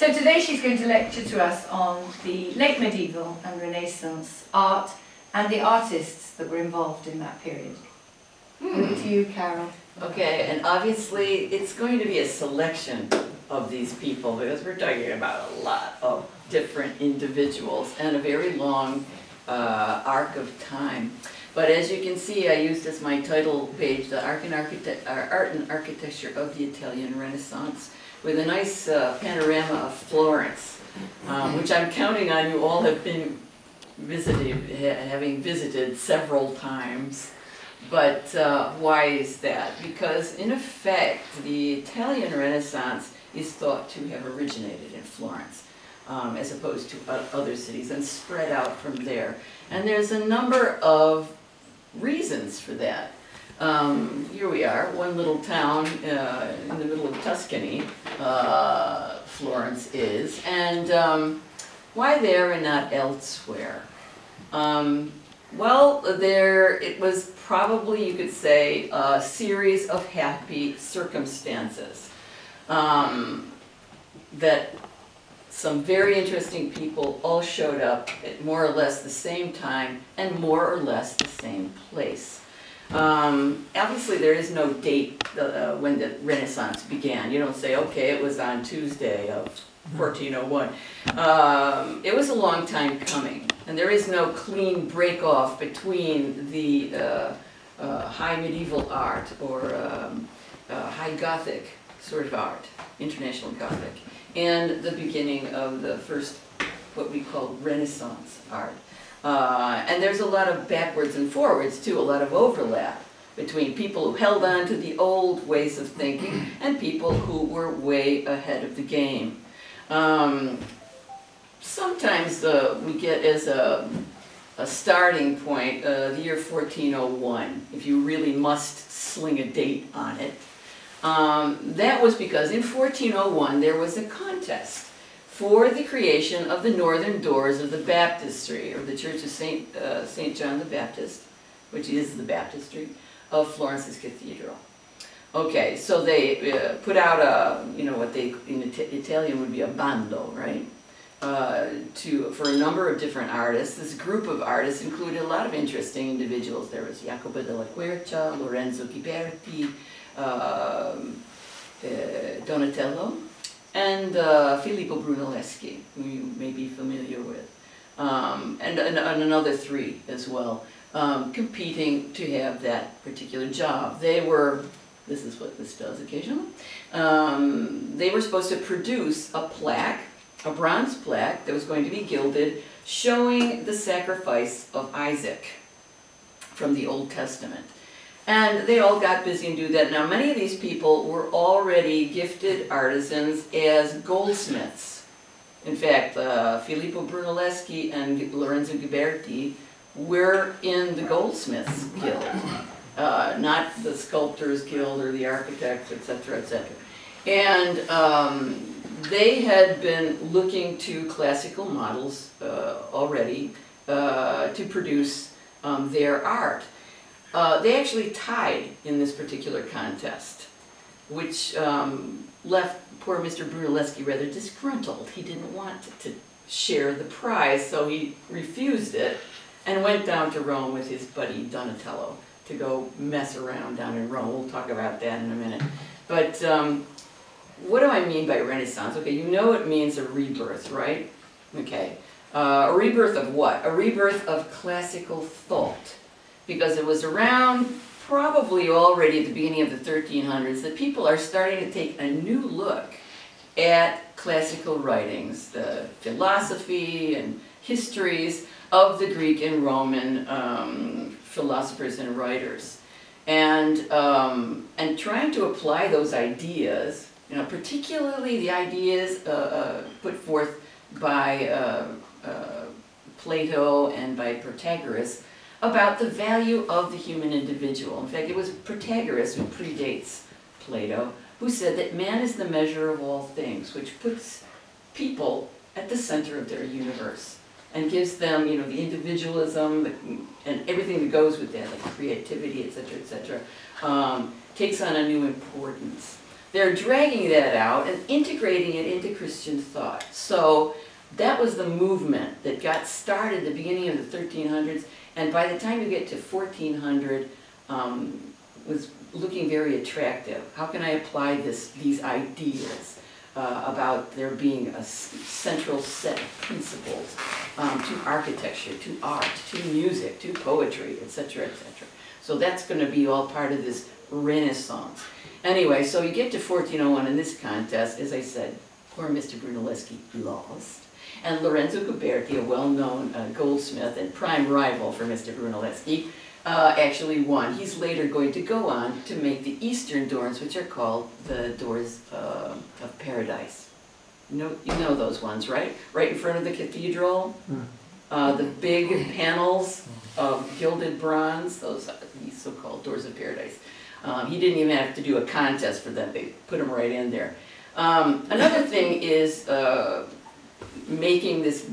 So today she's going to lecture to us on the late medieval and Renaissance art and the artists that were involved in that period. Over to you, Carol. Okay, and obviously it's going to be a selection of these people because we're talking about a lot of different individuals and a very long arc of time. But as you can see, I used as my title page the Art and Architecture of the Italian Renaissance, with a nice panorama of Florence, which I'm counting on you all have been having visited several times. But why is that? Because in effect, the Italian Renaissance is thought to have originated in Florence, as opposed to other cities, and spread out from there. And there's a number of reasons for that. Here we are, one little town in the middle of Tuscany, Florence is, and why there and not elsewhere? Well, it was probably, you could say, a series of happy circumstances that some very interesting people all showed up at more or less the same time and more or less the same place. Obviously there is no date when the Renaissance began. You don't say, okay, it was on Tuesday of 1401. It was a long time coming, and there is no clean break-off between the high medieval art or high Gothic sort of art, international Gothic, and the beginning of the first, what we call Renaissance art. And there's a lot of backwards and forwards too, a lot of overlap between people who held on to the old ways of thinking and people who were way ahead of the game. Sometimes we get as a starting point the year 1401, if you really must sling a date on it. That was because in 1401 there was a contest for the creation of the northern doors of the baptistry, or the Church of Saint John the Baptist, which is the baptistry of Florence's cathedral. Okay, so they put out a, what they in Italian would be a bando, right? For a number of different artists. This group of artists included a lot of interesting individuals. There was Jacopo della Quercia, Lorenzo Ghiberti, Donatello, and Filippo Brunelleschi, who you may be familiar with, and another three as well, competing to have that particular job. They were, this is what this does occasionally, they were supposed to produce a plaque, a bronze plaque that was going to be gilded, showing the sacrifice of Isaac from the Old Testament. And they all got busy and do that. Now, many of these people were already gifted artisans as goldsmiths. In fact, Filippo Brunelleschi and Lorenzo Ghiberti were in the Goldsmiths Guild, not the Sculptors Guild or the Architects, etc., etc. And they had been looking to classical models already to produce their art. They actually tied in this particular contest, which left poor Mr. Brunelleschi rather disgruntled. He didn't want to share the prize, so he refused it and went down to Rome with his buddy Donatello to go mess around down in Rome. We'll talk about that in a minute. But what do I mean by Renaissance? Okay, you know it means a rebirth, right? Okay. A rebirth of what? A rebirth of classical thought. Because it was around probably already at the beginning of the 1300s that people are starting to take a new look at classical writings, the philosophy and histories of the Greek and Roman philosophers and writers, and trying to apply those ideas, particularly the ideas put forth by Plato and by Protagoras, about the value of the human individual. In fact, it was Protagoras, who predates Plato, who said that man is the measure of all things, which puts people at the center of their universe and gives them, the individualism and everything that goes with that, like creativity, etc., etc., takes on a new importance. they're dragging that out and integrating it into Christian thought. So that was the movement that got started at the beginning of the 1300s, and by the time you get to 1400, was looking very attractive. How can I apply these ideas about there being a central set of principles to architecture, to art, to music, to poetry, etc., etc. So that's going to be all part of this Renaissance. Anyway, so you get to 1401 in this contest, as I said, poor Mr. Brunelleschi lost. And Lorenzo Ghiberti, a well-known goldsmith and prime rival for Mr. Brunelleschi, actually won. He's later going to go on to make the Eastern doors, which are called the doors of paradise. You know those ones, right? Right in front of the cathedral, the big panels of gilded bronze, those are the so-called doors of paradise. He didn't even have to do a contest for them. They put them right in there. Another thing is making this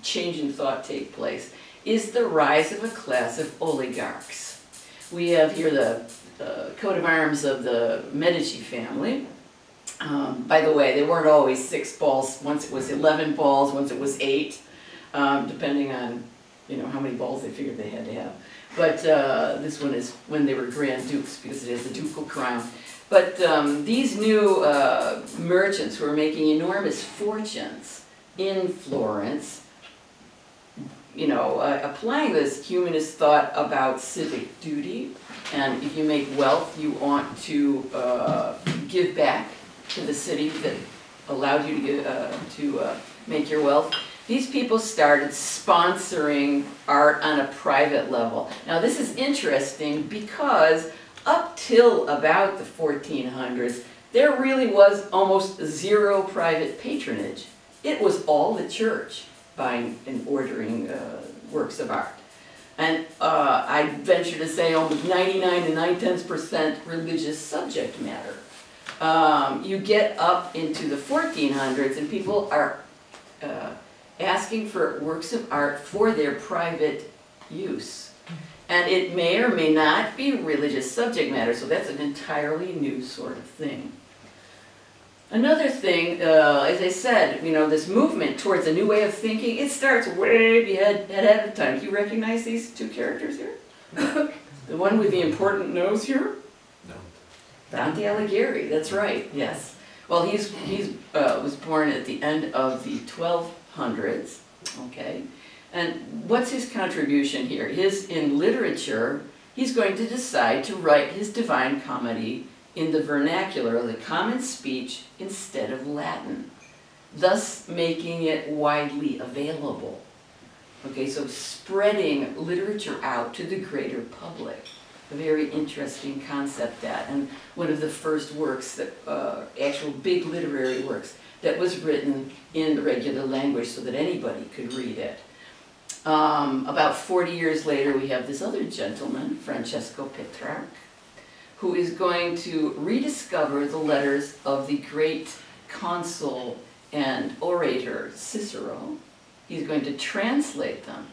change in thought take place is the rise of a class of oligarchs. We have here the coat of arms of the Medici family. By the way, they weren't always 6 balls. Once it was 11 balls, once it was 8, depending on how many balls they figured they had to have. But this one is when they were Grand Dukes, because it has the ducal crown. But these new merchants who are making enormous fortunes in Florence, applying this humanist thought about civic duty, and if you make wealth, you want to give back to the city that allowed you to make your wealth. These people started sponsoring art on a private level. Now this is interesting because up till about the 1400s, there really was almost zero private patronage. It was all the church buying and ordering works of art. And I venture to say almost 99 to 9/10% religious subject matter. You get up into the 1400s and people are asking for works of art for their private use. And it may or may not be religious subject matter, so that's an entirely new sort of thing. Another thing, as I said, this movement towards a new way of thinking, it starts way ahead of time. Do you recognize these 2 characters here? The one with the important nose here? No. Dante Alighieri, that's right, yes. Well, he was born at the end of the 1200s, okay? And what's his contribution here? In literature, he's going to decide to write his Divine Comedy in the vernacular of the common speech instead of Latin, thus making it widely available. Okay, so spreading literature out to the greater public. A very interesting concept that, and one of the first works that, actual big literary works, that was written in the regular language so that anybody could read it. About 40 years later, we have this other gentleman, Francesco Petrarch, who is going to rediscover the letters of the great consul and orator Cicero. He's going to translate them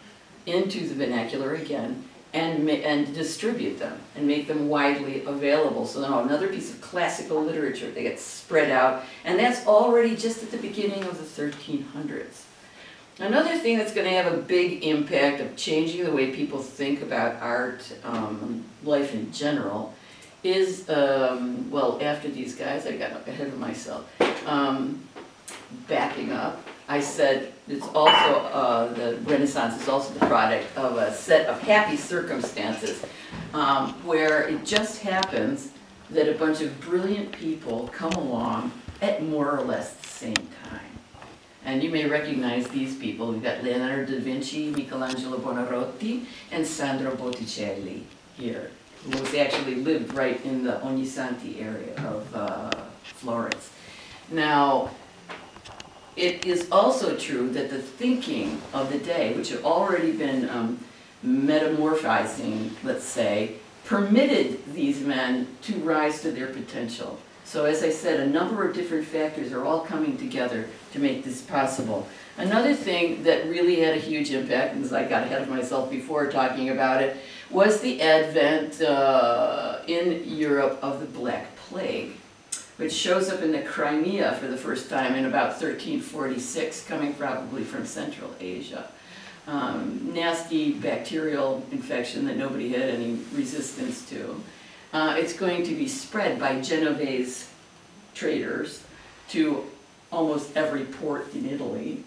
into the vernacular again and distribute them and make them widely available. So now another piece of classical literature that gets spread out, and that's already just at the beginning of the 1300s. Another thing that's going to have a big impact of changing the way people think about art, life in general, is, well, after these guys, I got ahead of myself. Backing up, I said it's also, the Renaissance is also the product of a set of happy circumstances where it just happens that a bunch of brilliant people come along at more or less the same time. And you may recognize these people. We've got Leonardo Da Vinci, Michelangelo Buonarroti, and Sandro Botticelli here, who actually lived right in the Ognissanti area of Florence. Now, it is also true that the thinking of the day, which had already been metamorphizing, let's say, permitted these men to rise to their potential. So as I said, a number of different factors are all coming together to make this possible. Another thing that really had a huge impact, and I got ahead of myself before talking about it, was the advent in Europe of the Black Plague. which shows up in the Crimea for the first time in about 1346, coming probably from Central Asia. Nasty bacterial infection that nobody had any resistance to. It's going to be spread by Genovese traders to almost every port in Italy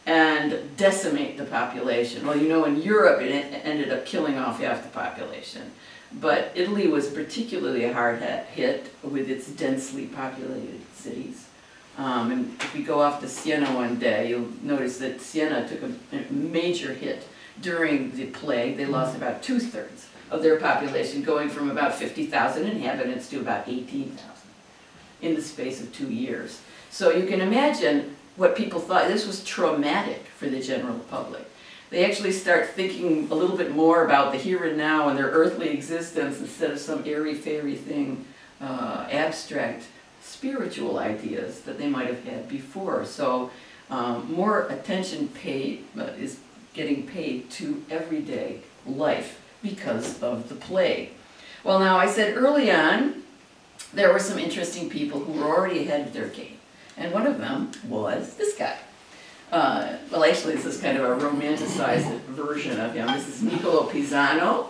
and decimate the population. Well, you know, in Europe it ended up killing off half the population. But Italy was particularly hard hit with its densely populated cities. And if we go off to Siena one day, you'll notice that Siena took a major hit during the plague. They lost about 2/3 of their population, going from about 50,000 inhabitants to about 18,000 in the space of 2 years. So you can imagine what people thought. This was traumatic for the general public. They actually start thinking a little bit more about the here and now and their earthly existence instead of some airy-fairy thing, abstract spiritual ideas that they might have had before. So more attention is getting paid to everyday life because of the plague. Well, now I said early on there were some interesting people who were already ahead of their game, and one of them was this guy. Well, actually, this is kind of a romanticized version of him. This is Niccolo Pisano,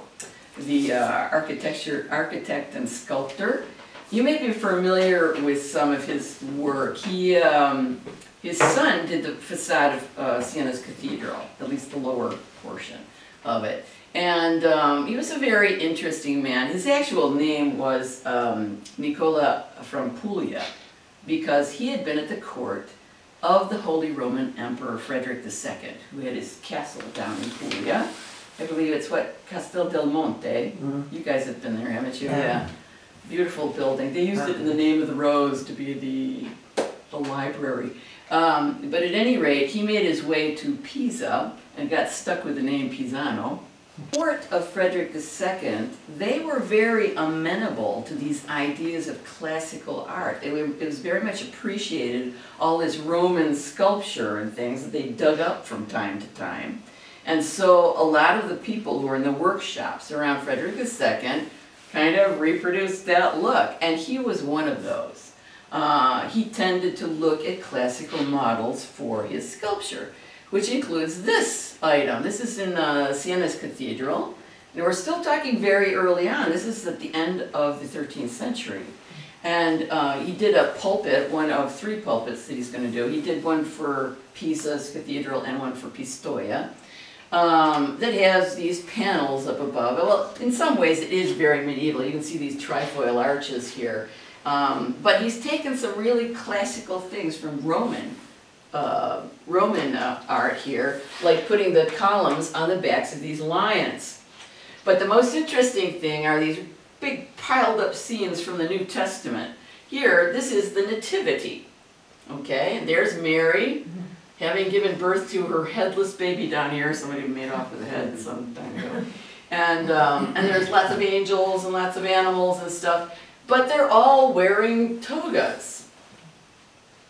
the architect and sculptor. You may be familiar with some of his work. His son did the facade of Siena's cathedral, at least the lower portion of it. And he was a very interesting man. His actual name was Nicola from Puglia, because he had been at the court of the Holy Roman Emperor Frederick II, who had his castle down in Puglia. I believe it's Castel del Monte. You guys have been there, haven't you? Yeah. Beautiful building. They used it in the name of the rose to be the library. But at any rate, he made his way to Pisa and got stuck with the name Pisano. Court of Frederick II, they were very amenable to these ideas of classical art. It was very much appreciated, all this Roman sculpture and things that they dug up from time to time. And so a lot of the people who were in the workshops around Frederick II kind of reproduced that look, and he was one of those. He tended to look at classical models for his sculpture, which includes this item. This is in Siena's cathedral, and we're still talking very early on. This is at the end of the 13th century. And he did a pulpit, one of 3 pulpits that he's going to do. He did one for Pisa's cathedral and one for Pistoia, that has these panels up above. Well, in some ways it is very medieval. You can see these trifoil arches here. But he's taken some really classical things from Roman art here, like putting the columns on the backs of these lions. But the most interesting thing are these big piled up scenes from the New Testament. Here, this is the Nativity. Okay, and there's Mary having given birth to her headless baby down here. Somebody made off with the head some time ago. And there's lots of angels and lots of animals and stuff, but they're all wearing togas.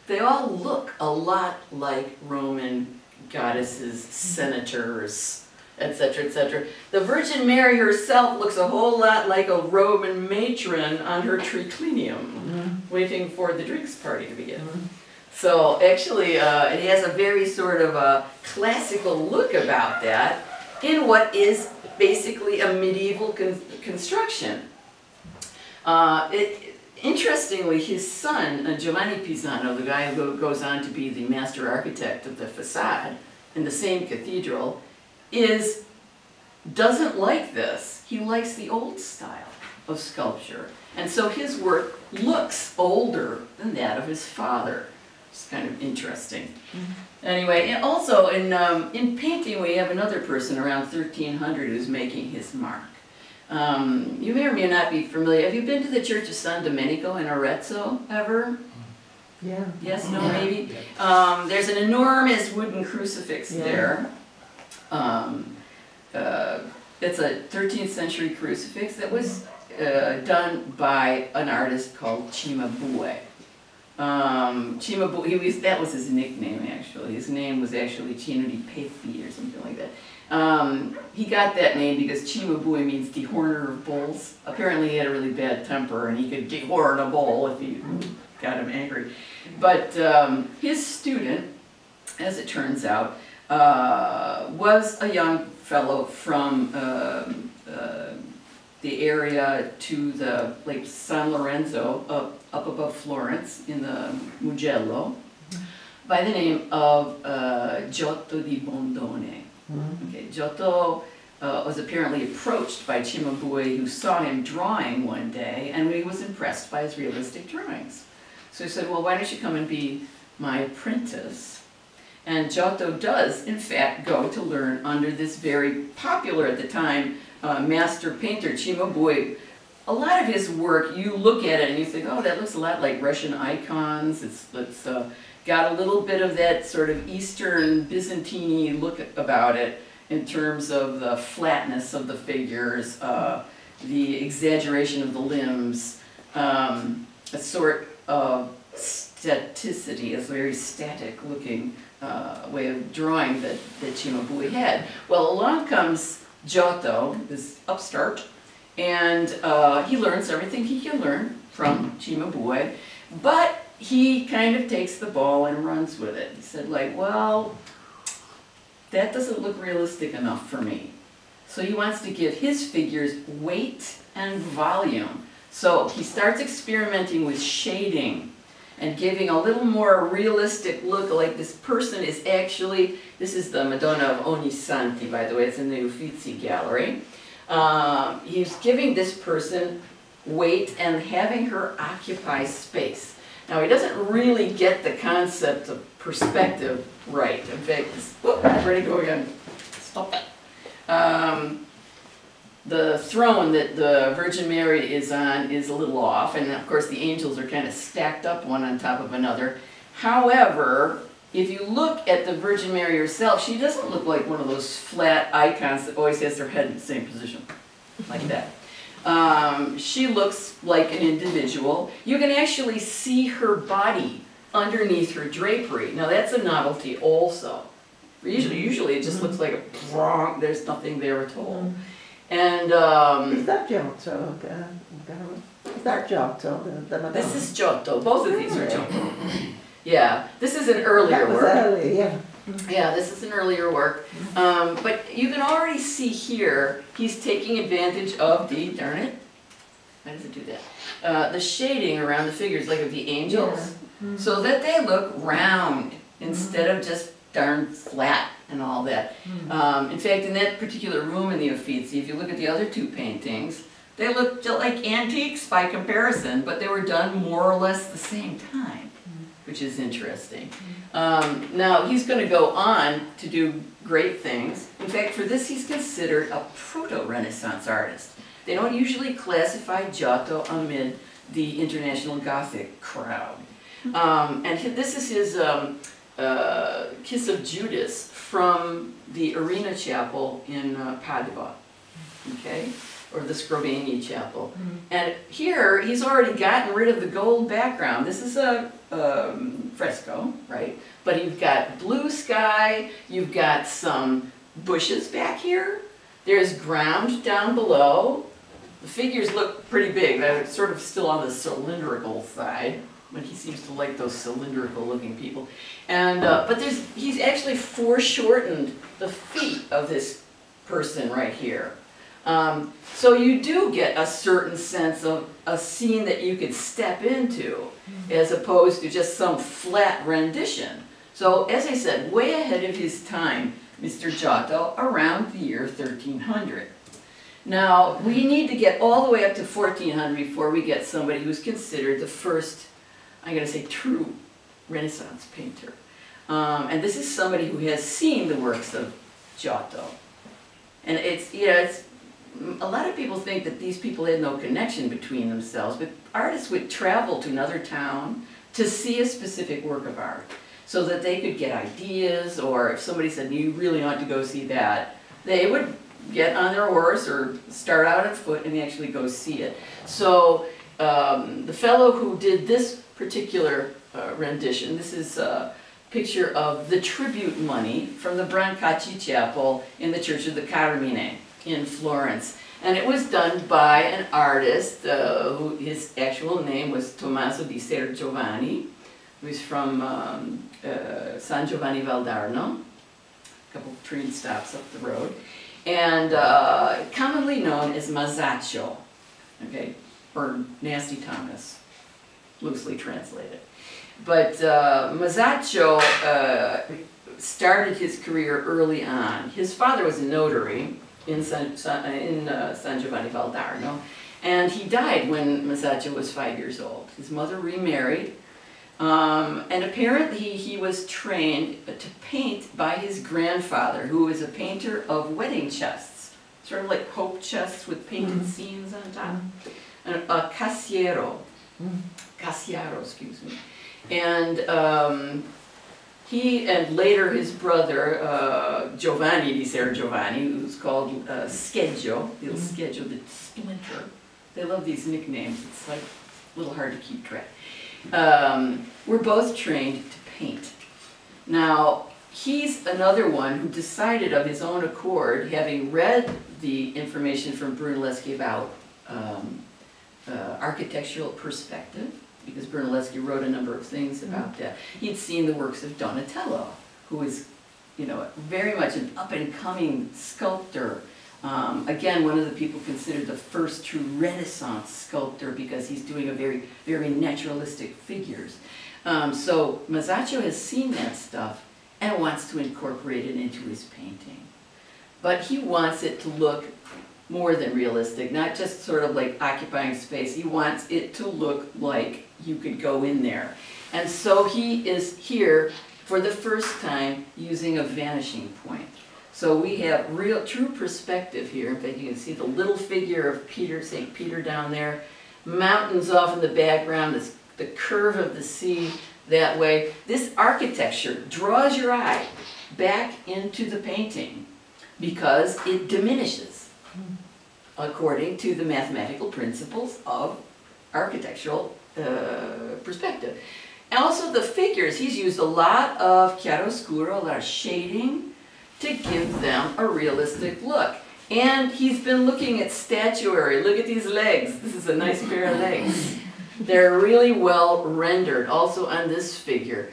They all look a lot like Roman goddesses, senators, etc., etc. The Virgin Mary herself looks a whole lot like a Roman matron on her triclinium, waiting for the drinks party to begin. So actually, it has a very sort of a classical look about that in what is basically a medieval construction. Interestingly, his son, Giovanni Pisano, the guy who goes on to be the master architect of the facade in the same cathedral, doesn't like this. He likes the old style of sculpture. And so his work looks older than that of his father. It's kind of interesting. Anyway, and also in painting we have another person around 1300 who's making his mark. You may or may not be familiar. Have you been to the Church of San Domenico in Arezzo ever? Yeah. Yes, no, maybe? There's an enormous wooden crucifix there. It's a 13th century crucifix that was done by an artist called Cimabue. Cimabue, that was his nickname actually. His name was actually Cino di Pepi or something like that. He got that name because Cimabue means dehorner of bulls. Apparently he had a really bad temper and he could dehorn a bull if he got him angry. But his student, as it turns out, was a young fellow from the area to the Lake San Lorenzo, up above Florence in the Mugello, by the name of Giotto di Bordone. Okay, Giotto was apparently approached by Cimabue, who saw him drawing one day, and he was impressed by his realistic drawings. So he said, well, why don't you come and be my apprentice? And Giotto does, in fact, go to learn under this very popular at the time master painter, Cimabue. A lot of his work, you look at it and you think, oh, that looks a lot like Russian icons. It's got a little bit of that sort of Eastern Byzantine look about it in terms of the flatness of the figures, the exaggeration of the limbs, a sort of staticity, a very static looking way of drawing that Cimabue had. Well, along comes Giotto, this upstart, and he learns everything he can learn from Cimabue, but he kind of takes the ball and runs with it. He said, like, well, that doesn't look realistic enough for me. So he wants to give his figures weight and volume. So he starts experimenting with shading and giving a little more realistic look, like this person is actually, this is the Madonna of Ognissanti, by the way, it's in the Uffizi Gallery. He's giving this person weight and having her occupy space. Now, he doesn't really get the concept of perspective right. In fact, whoop, I'm ready to go again. Stop it. The throne that the Virgin Mary is on is a little off, and of course the angels are kind of stacked up one on top of another. However, if you look at the Virgin Mary herself, she doesn't look like one of those flat icons that always has their head in the same position, like that. She looks like an individual. You can actually see her body underneath her drapery. Now that's a novelty also. Usually it just looks like a wrong, there's nothing there at all. And is that Giotto? Is that Giotto? The Madonna? This is Giotto. Both of these are Giotto. Yeah, this is an earlier work. Early, yeah. Yeah, this is an earlier work. But you can already see here, he's taking advantage of the, darn it, why does it do that? The shading around the figures, like of the angels, so that they look round instead of just darn flat and all that. In fact, in that particular room in the Uffizi, if you look at the other two paintings, they look just like antiques by comparison, but they were done more or less the same time, which is interesting. Now, he's going to go on to do great things. In fact, for this, he's considered a proto-Renaissance artist. They don't usually classify Giotto amid the international Gothic crowd. And this is his Kiss of Judas from the Arena Chapel in Padua, okay, or the Scrovegni Chapel. And here, he's already gotten rid of the gold background. This is a fresco, right? But you've got blue sky, you've got some bushes back here, there's ground down below. The figures look pretty big. They're sort of still on the cylindrical side, but he seems to like those cylindrical looking people. And but he's actually foreshortened the feet of this person right here. So you do get a certain sense of a scene that you could step into, as opposed to just some flat rendition. So as I said, way ahead of his time, Mr. Giotto, around the year 1300. Now, we need to get all the way up to 1400 before we get somebody who's considered the first, I'm going to say, true Renaissance painter. And this is somebody who has seen the works of Giotto. And it's a lot of people think that these people had no connection between themselves, but artists would travel to another town to see a specific work of art so that they could get ideas, or if somebody said, you really ought to go see that, they would get on their horse or start out on foot and actually go see it. So the fellow who did this particular rendition, this is a picture of the tribute money from the Brancacci Chapel in the Church of the Carmine. in Florence. And it was done by an artist who his actual name was Tommaso di Ser Giovanni, who's from San Giovanni Valdarno, a couple of train stops up the road, and commonly known as Masaccio, okay, or Nasty Thomas, loosely translated. But Masaccio started his career early on. His father was a notary in San Giovanni Valdarno, and he died when Masaccio was 5 years old. His mother remarried, and apparently he was trained to paint by his grandfather, who was a painter of wedding chests, sort of like hope chests with painted scenes on top, a casiero, excuse me. And he and later his brother, Giovanni di Ser Giovanni, who's called Scheggio, little Scheggio, the splinter. They love these nicknames, it's like a little hard to keep track. Were both trained to paint. Now, he's another one who decided of his own accord, having read the information from Brunelleschi about architectural perspective, because Brunelleschi wrote a number of things about that. He'd seen the works of Donatello, who was, you know, very much an up-and-coming sculptor. Again, one of the people considered the first true Renaissance sculptor because he's doing a very, very naturalistic figures. So Masaccio has seen that stuff and wants to incorporate it into his painting. But he wants it to look more than realistic, not just sort of like occupying space. He wants it to look like you could go in there. And so he is here for the first time using a vanishing point. So we have real, true perspective here. In fact, you can see the little figure of Peter, St. Peter down there, mountains off in the background, the curve of the sea that way. This architecture draws your eye back into the painting because it diminishes according to the mathematical principles of architectural perspective. And also the figures, he's used a lot of chiaroscuro, a lot of shading, to give them a realistic look. And he's been looking at statuary. Look at these legs. This is a nice pair of legs. They're really well rendered, also on this figure.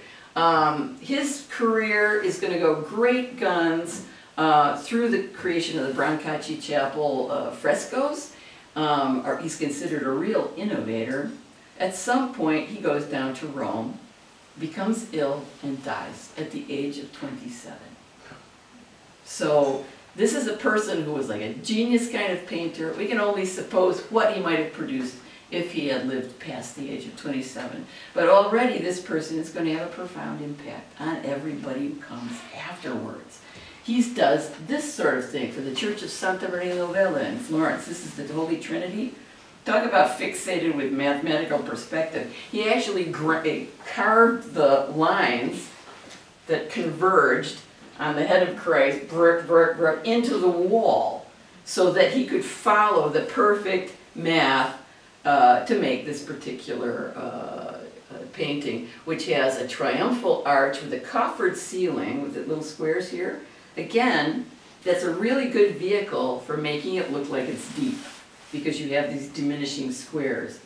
His career is going to go great guns through the creation of the Brixio Chapel frescoes. He's considered a real innovator. At some point, he goes down to Rome, becomes ill, and dies at the age of 27. So this is a person who was like a genius kind of painter. We can only suppose what he might have produced if he had lived past the age of 27. But already this person is going to have a profound impact on everybody who comes afterwards. He does this sort of thing for the Church of Santa Maria Novella in Florence. This is the Holy Trinity. Talk about fixated with mathematical perspective. He actually carved the lines that converged on the head of Christ, into the wall, so that he could follow the perfect math to make this particular painting, which has a triumphal arch with a coffered ceiling with the little squares here. Again, that's a really good vehicle for making it look like it's deep, because you have these diminishing squares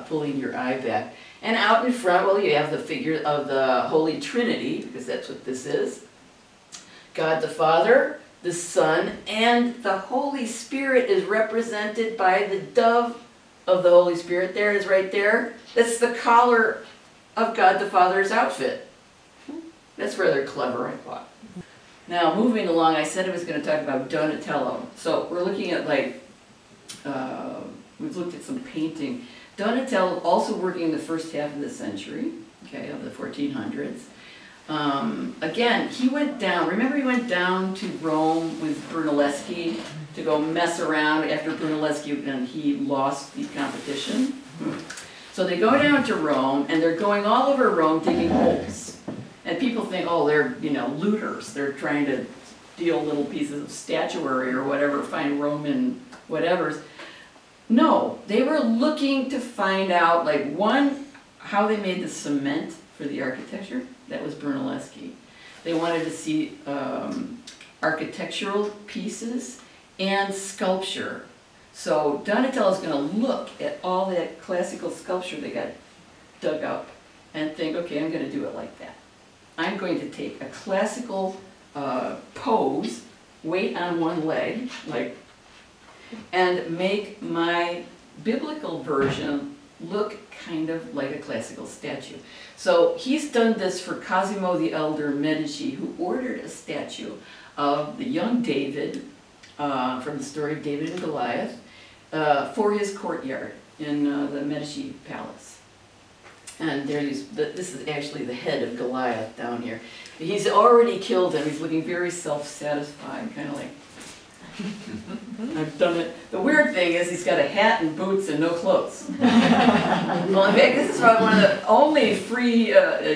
pulling your eye back. And out in front, well, you have the figure of the Holy Trinity, because that's what this is. God the Father, the Son, and the Holy Spirit is represented by the dove of the Holy Spirit. There it is right there. That's the collar of God the Father's outfit. That's rather clever, I thought. Now, moving along, I said I was going to talk about Donatello. So we're looking at, like, we've looked at some painting. Donatello also working in the first half of the century, okay, of the 1400s. Again, he went down, remember he went down to Rome with Brunelleschi to go mess around after Brunelleschi, and he lost the competition. So they go down to Rome, and they're going all over Rome digging holes. And people think, oh, they're, you know, looters. They're trying to steal little pieces of statuary or whatever, find Roman whatevers. No, they were looking to find out, like, one, how they made the cement for the architecture. That was Brunelleschi. They wanted to see architectural pieces and sculpture. So Donatello's going to look at all that classical sculpture that got dug up and think, okay, I'm going to do it like that. I'm going to take a classical pose, weight on one leg, like, and make my biblical version look kind of like a classical statue. So he's done this for Cosimo the Elder Medici, who ordered a statue of the young David, from the story of David and Goliath, for his courtyard in the Medici palace. And this is actually the head of Goliath down here. He's already killed him. He's looking very self-satisfied, kind of like, I've done it. The weird thing is he's got a hat and boots and no clothes. Well, in fact, this is probably one of the only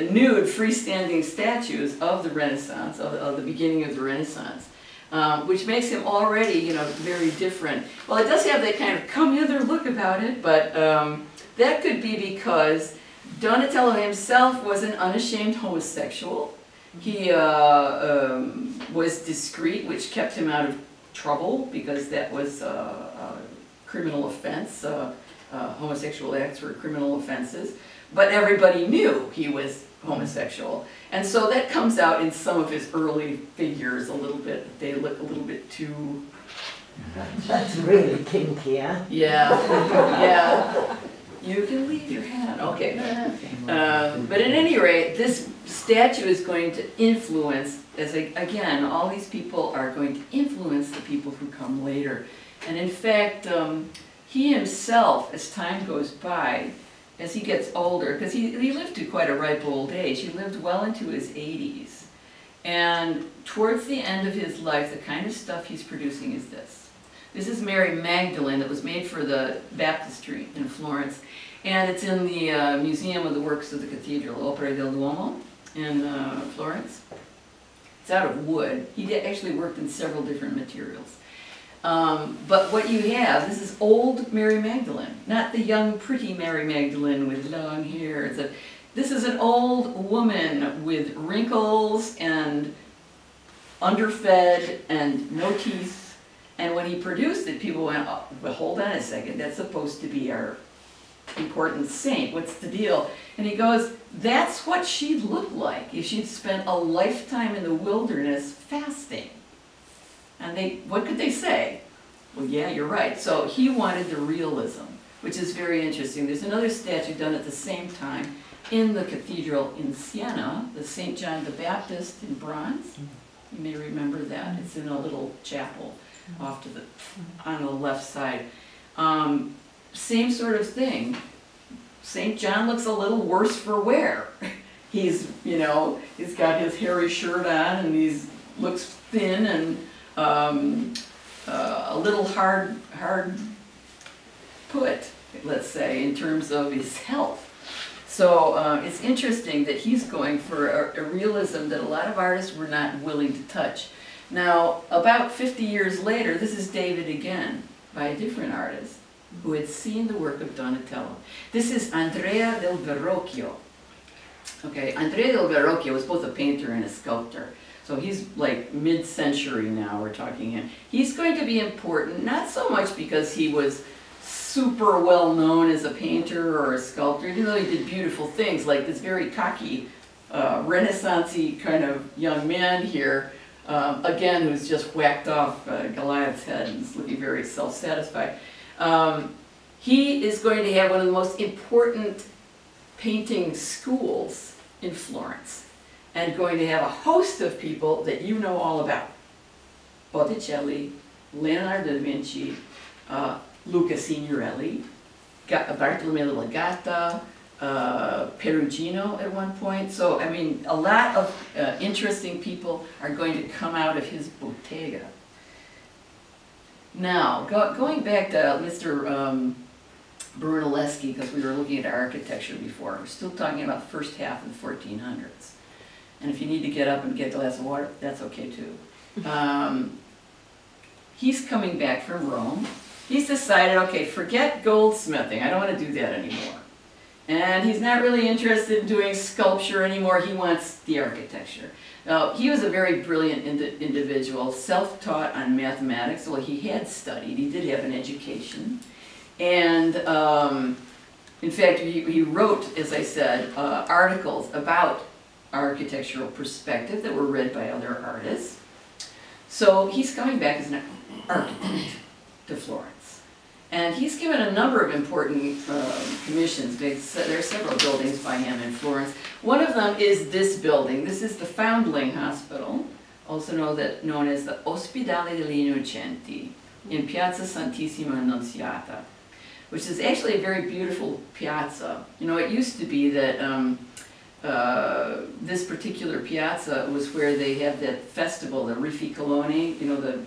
nude freestanding statues of the Renaissance, of the beginning of the Renaissance, which makes him already, you know, very different. Well, it does have that kind of come hither look about it, but that could be because Donatello himself was an unashamed homosexual. He was discreet, which kept him out of trouble because that was a criminal offense. Homosexual acts were criminal offenses, but everybody knew he was homosexual. And so that comes out in some of his early figures a little bit. They look a little bit too... That's really kinky, huh? Yeah, yeah. You can leave your hand. Okay. But at any rate, this statue is going to influence, again, all these people are going to influence the people who come later. And in fact, he himself, as time goes by, as he gets older, because he lived to quite a ripe old age, he lived well into his 80s. And towards the end of his life, the kind of stuff he's producing is this. This is Mary Magdalene that was made for the baptistry in Florence. And it's in the Museum of the Works of the Cathedral, Opera del Duomo in Florence. It's out of wood. He actually worked in several different materials. But what you have, this is old Mary Magdalene, not the young, pretty Mary Magdalene with long hair. This is an old woman with wrinkles and underfed and no teeth. And when he produced it, people went, oh, well, hold on a second, that's supposed to be our important saint. What's the deal? And he goes, that's what she'd look like if she'd spent a lifetime in the wilderness fasting. And what could they say? Well, yeah, you're right. So he wanted the realism, which is very interesting. There's another statue done at the same time in the cathedral in Siena, the St. John the Baptist in bronze. You may remember that. It's in a little chapel off to on the left side. Same sort of thing. St. John looks a little worse for wear. He's, you know, he's got his hairy shirt on and he looks thin and a little hard put, let's say, in terms of his health. So it's interesting that he's going for a realism that a lot of artists were not willing to touch. Now, about 50 years later, this is David again, by a different artist, who had seen the work of Donatello. This is Andrea Delgarochio. Okay, Andrea Delgarochio was both a painter and a sculptor. So he's like mid-century now, we're talking him. He's going to be important, not so much because he was super well known as a painter or a sculptor, even though he did beautiful things, like this very cocky, Renaissance-y kind of young man here, again, who's just whacked off Goliath's head and is looking very self-satisfied. He is going to have one of the most important painting schools in Florence and going to have a host of people that you know all about. Botticelli, Leonardo Da Vinci, Luca Signorelli, Bartolomeo della Gatta, Perugino at one point. So, I mean, a lot of interesting people are going to come out of his bottega. Now, going back to Mr. Brunelleschi, because we were looking at architecture before, we're still talking about the first half of the 1400s. And if you need to get up and get a glass of water, that's okay too. He's coming back from Rome. He's decided, okay, forget goldsmithing. I don't want to do that anymore. And he's not really interested in doing sculpture anymore. He wants the architecture. He was a very brilliant individual, self-taught on mathematics. Well, he had studied, he did have an education. And in fact, he wrote, as I said, articles about architectural perspective that were read by other artists. So he's coming back as an architect to Florence. And he's given a number of important commissions. There are several buildings by him in Florence. One of them is this building. This is the Foundling Hospital, also known as the Ospedale degli Innocenti, in Piazza Santissima Annunziata, which is actually a very beautiful piazza. You know, it used to be that this particular piazza was where they have that festival, the Rificoloni, you know,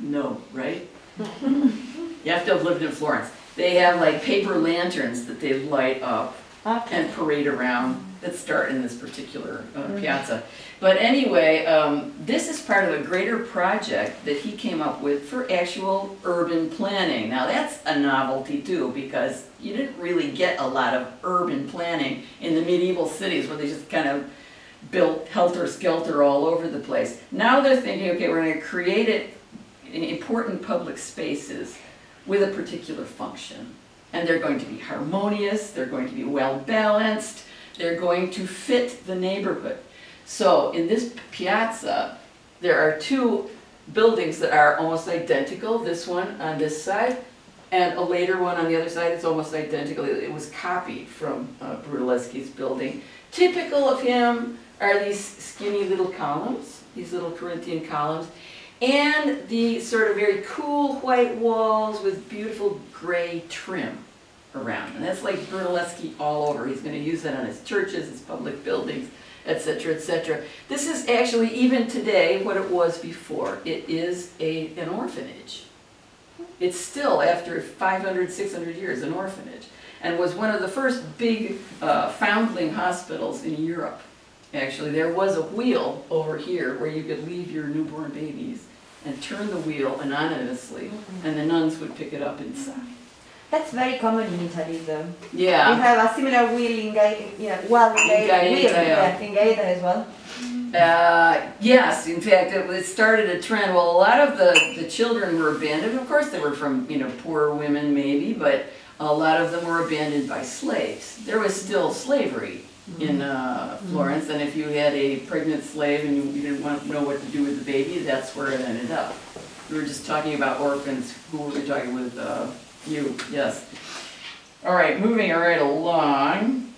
no, right? You have to have lived in Florence. They have like paper lanterns that they light up and parade around that start in this particular piazza. But anyway, this is part of a greater project that he came up with for actual urban planning. Now that's a novelty too, because you didn't really get a lot of urban planning in the medieval cities where they just kind of built helter-skelter all over the place. Now they're thinking, okay, we're going to create it in important public spaces with a particular function. And they're going to be harmonious, they're going to be well balanced, they're going to fit the neighborhood. So in this piazza, there are two buildings that are almost identical, this one on this side, and a later one on the other side. It's almost identical. It was copied from Brunelleschi's building. Typical of him are these skinny little columns, these little Corinthian columns, and the sort of very cool white walls with beautiful gray trim around. And that's like Brunelleschi all over. He's going to use that on his churches, his public buildings, etc., etc. This is actually, even today, what it was before. It is an orphanage. It's still, after 500, 600 years, an orphanage. And was one of the first big foundling hospitals in Europe. Actually, there was a wheel over here where you could leave your newborn babies and turn the wheel anonymously, and the nuns would pick it up inside. That's very common in Italy, though. Yeah. We have a similar wheel in Gaeta as well. Yes, in fact, it started a trend. Well, a lot of the children were abandoned. Of course, they were from, you know, poor women maybe, but a lot of them were abandoned by slaves. There was still slavery in Florence, and if you had a pregnant slave and you didn't know what to do with the baby, that's where it ended up. We were just talking about orphans. Who were we talking with? You, yes. All right, moving right along.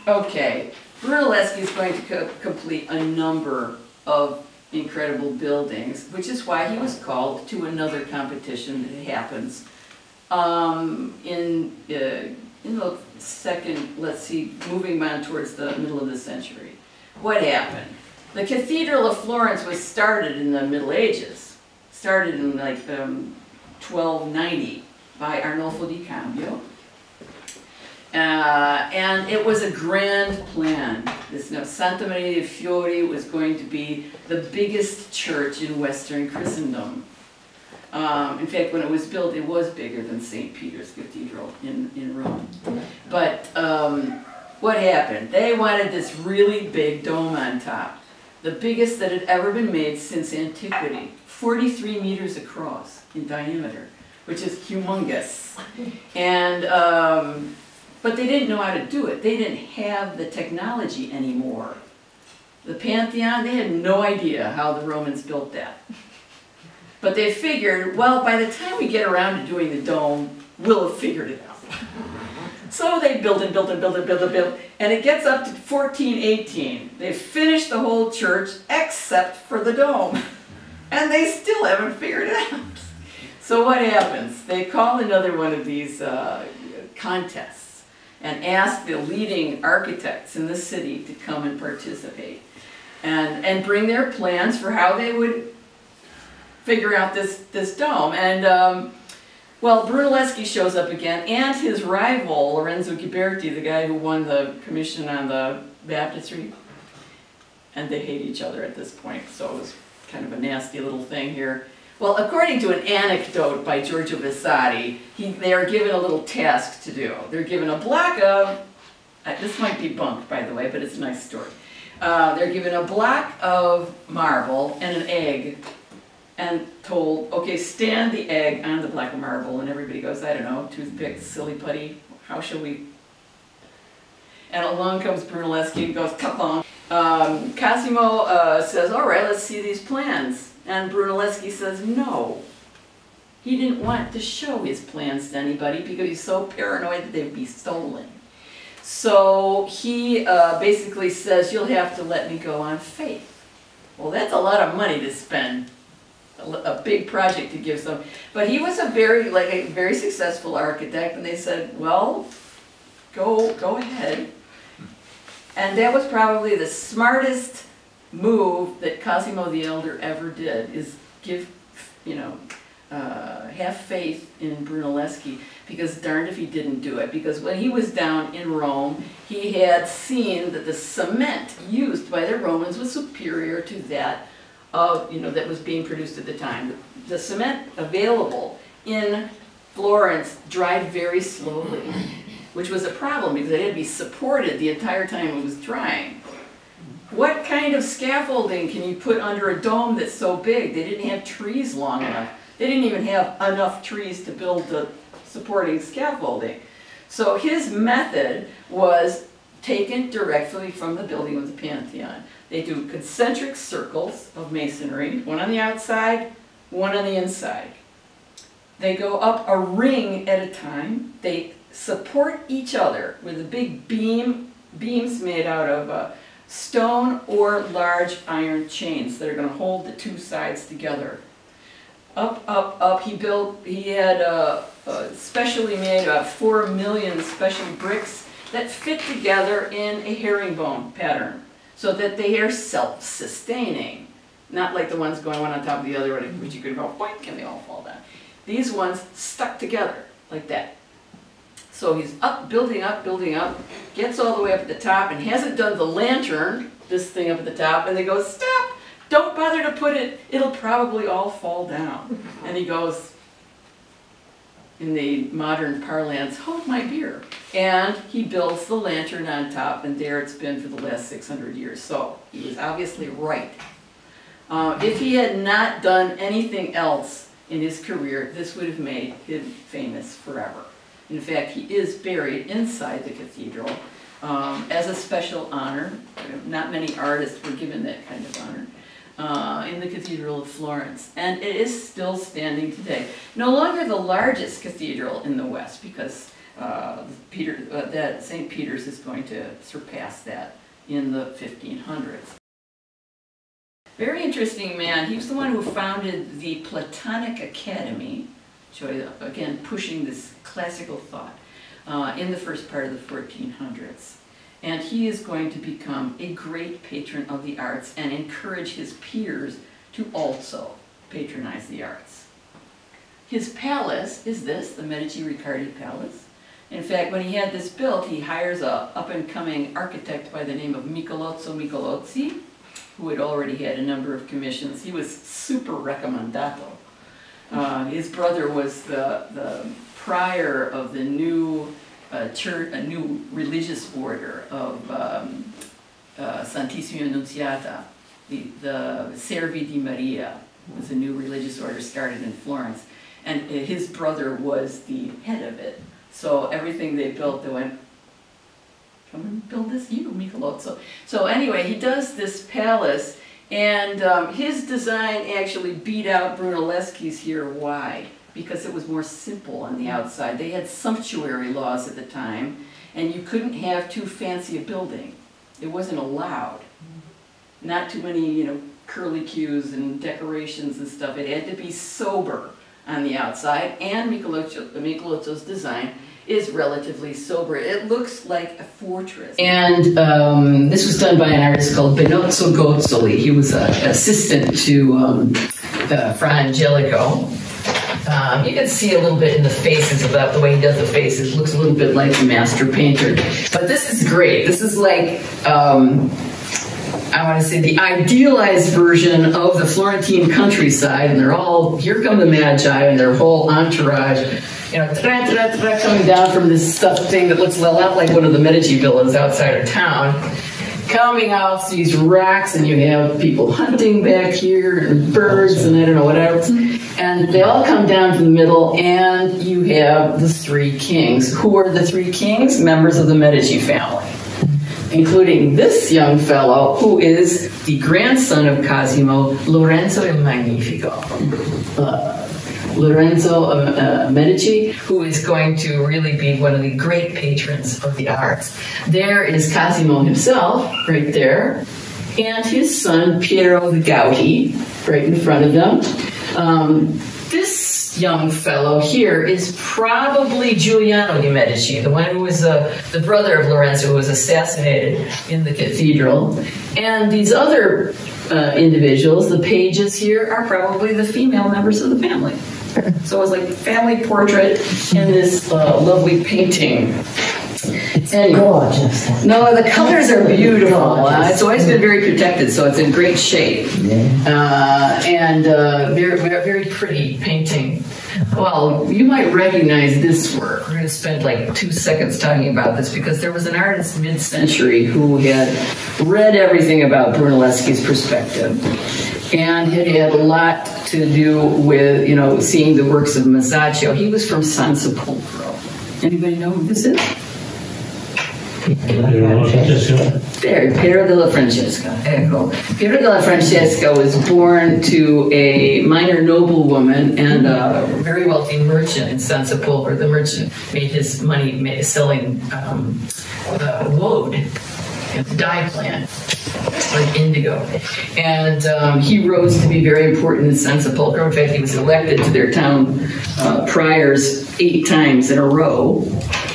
Okay, Brunelleschi is going to complete a number of incredible buildings, which is why he was called to another competition that happens in the second, let's see, moving on towards the middle of the century. What happened? The Cathedral of Florence was started in the Middle Ages, started in like 1290 by Arnolfo di Cambio. And it was a grand plan. This Santa Maria dei Fiori was going to be the biggest church in Western Christendom. In fact, when it was built, it was bigger than St. Peter's Cathedral in Rome. But what happened? They wanted this really big dome on top, the biggest that had ever been made since antiquity, 43 meters across in diameter, which is humongous. And but they didn't know how to do it. They didn't have the technology anymore. The Pantheon, they had no idea how the Romans built that. But they figured, well, by the time we get around to doing the dome, we'll have figured it out. So they built and built and built and built and built, and it gets up to 1418. They finished the whole church except for the dome. And they still haven't figured it out. So what happens? They call another one of these contests and ask the leading architects in the city to come and participate and bring their plans for how they would figure out this dome. And well, Brunelleschi shows up again, and his rival, Lorenzo Ghiberti, the guy who won the commission on the baptistry, and they hate each other at this point, so it was kind of a nasty little thing here. Well, according to an anecdote by Giorgio Vasari, they are given a little task to do. They're given a block of, this might be bunk, by the way, but it's a nice story. They're given a block of marble and an egg and told, okay, stand the egg on the block of marble. And everybody goes, I don't know, toothpick, silly putty, how shall we? And along comes Brunelleschi and goes, ka-bong. Cosimo says, all right, let's see these plans. And Brunelleschi says, no. He didn't want to show his plans to anybody because he's so paranoid that they'd be stolen. So he basically says, you'll have to let me go on faith. Well, that's a lot of money to spend, a big project to give some. But he was a very successful architect, and they said, well, go ahead. And that was probably the smartest move that Cosimo the Elder ever did, is give, have faith in Brunelleschi, because darned if he didn't do it. Because when he was down in Rome, he had seen that the cement used by the Romans was superior to that that was being produced at the time. The cement available in Florence dried very slowly, which was a problem because it had to be supported the entire time it was drying. What kind of scaffolding can you put under a dome that's so big? They didn't have trees long enough. They didn't even have enough trees to build the supporting scaffolding. So his method was taken directly from the building of the Pantheon. They do concentric circles of masonry, one on the outside, one on the inside. They go up a ring at a time. They support each other with a big beams made out of stone or large iron chains that are going to hold the two sides together. Up, up, up. He had specially made 4 million special bricks that fit together in a herringbone pattern, so that they are self-sustaining, not like the ones going one on top of the other, which you could go boink and they all fall down. These ones stuck together like that. So he's up, building up, gets all the way up at the top, and hasn't done the lantern, this thing up at the top, and they go, stop! Don't bother to put it, it'll probably all fall down. And he goes, in the modern parlance, hold my beer. And he builds the lantern on top, and there it's been for the last 600 years. So he was obviously right. If he had not done anything else in his career, this would have made him famous forever. In fact, he is buried inside the cathedral as a special honor. Not many artists were given that kind of honor. In the Cathedral of Florence, and it is still standing today. No longer the largest cathedral in the West, because St. Peter's is going to surpass that in the 1500s. Very interesting man. He was the one who founded the Platonic Academy, again pushing this classical thought in the first part of the 1400s. And he is going to become a great patron of the arts and encourage his peers to also patronize the arts. His palace is this, the Medici Riccardi Palace. In fact, when he had this built, he hires a up-and-coming architect by the name of Michelozzo Michelozzi, who had already had a number of commissions. He was super raccomandato. His brother was the prior of the new church, a new religious order of Santissima Annunziata. The Servi di Maria was a new religious order started in Florence, and his brother was the head of it. So everything they built, they went, come and build this, you, Michelozzo. So anyway, he does this palace, and his design actually beat out Brunelleschi's here. Why? Because it was more simple on the outside. They had sumptuary laws at the time, and you couldn't have too fancy a building. It wasn't allowed. Not too many, curlicues and decorations and stuff. It had to be sober on the outside, and Michelozzo's design is relatively sober. It looks like a fortress. And this was done by an artist called Benozzo Gozzoli. He was an assistant to Fra Angelico. You can see a little bit in the faces about the way he does the faces. It looks a little bit like a master painter. But this is great. This is like, I want to say, the idealized version of the Florentine countryside. And they're all, here come the Magi and their whole entourage, coming down from this stuffed thing that looks a lot like one of the Medici villas outside of town. coming out these rocks, and you have people hunting back here, and birds, and I don't know what else. And they all come down from the middle, and you have the three kings. Who are the three kings? Members of the Medici family, including this young fellow, who is the grandson of Cosimo, Lorenzo il Magnifico. Lorenzo Medici, who is going to really be one of the great patrons of the arts. There is Cosimo himself, right there, and his son, Piero the Gouty, right in front of them. This young fellow here is probably Giuliano di Medici, the one who was the brother of Lorenzo, who was assassinated in the cathedral. And these other individuals, the pages here, are probably the female members of the family. So it's like family portrait in this lovely painting. It's gorgeous. No, the colors are beautiful. It's always been very protected, so it's in great shape. And very, very pretty painting. Well, you might recognize this work. We're going to spend like 2 seconds talking about this because there was an artist mid-century who had read everything about Brunelleschi's perspective and had had a lot to do with, you know, seeing the works of Masaccio. He was from San Sepolcro. Anybody know who this is? There, Piero della Francesca. Ecco. Piero della Francesca was born to a minor noblewoman and a very wealthy merchant in San Sepolcro. The merchant made his money selling woad, dye plant, like indigo. And he rose to be very important in San Sepolcro. In fact, he was elected to their town priors 8 times in a row.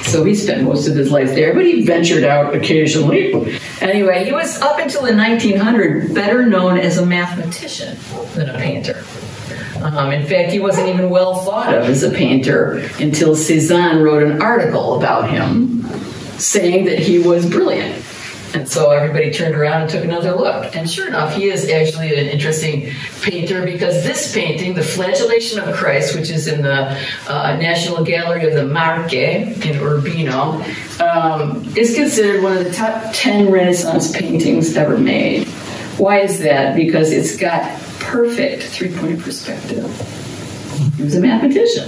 So he spent most of his life there, but he ventured out occasionally. Anyway, he was, up until the 1900s, better known as a mathematician than a painter. In fact, he wasn't even well thought of as a painter until Cézanne wrote an article about him saying that he was brilliant. And so everybody turned around and took another look. And sure enough, he is actually an interesting painter because this painting, The Flagellation of Christ, which is in the National Gallery of the Marche in Urbino, is considered one of the top 10 Renaissance paintings ever made. Why is that? Because it's got perfect three-point perspective. He was a mathematician.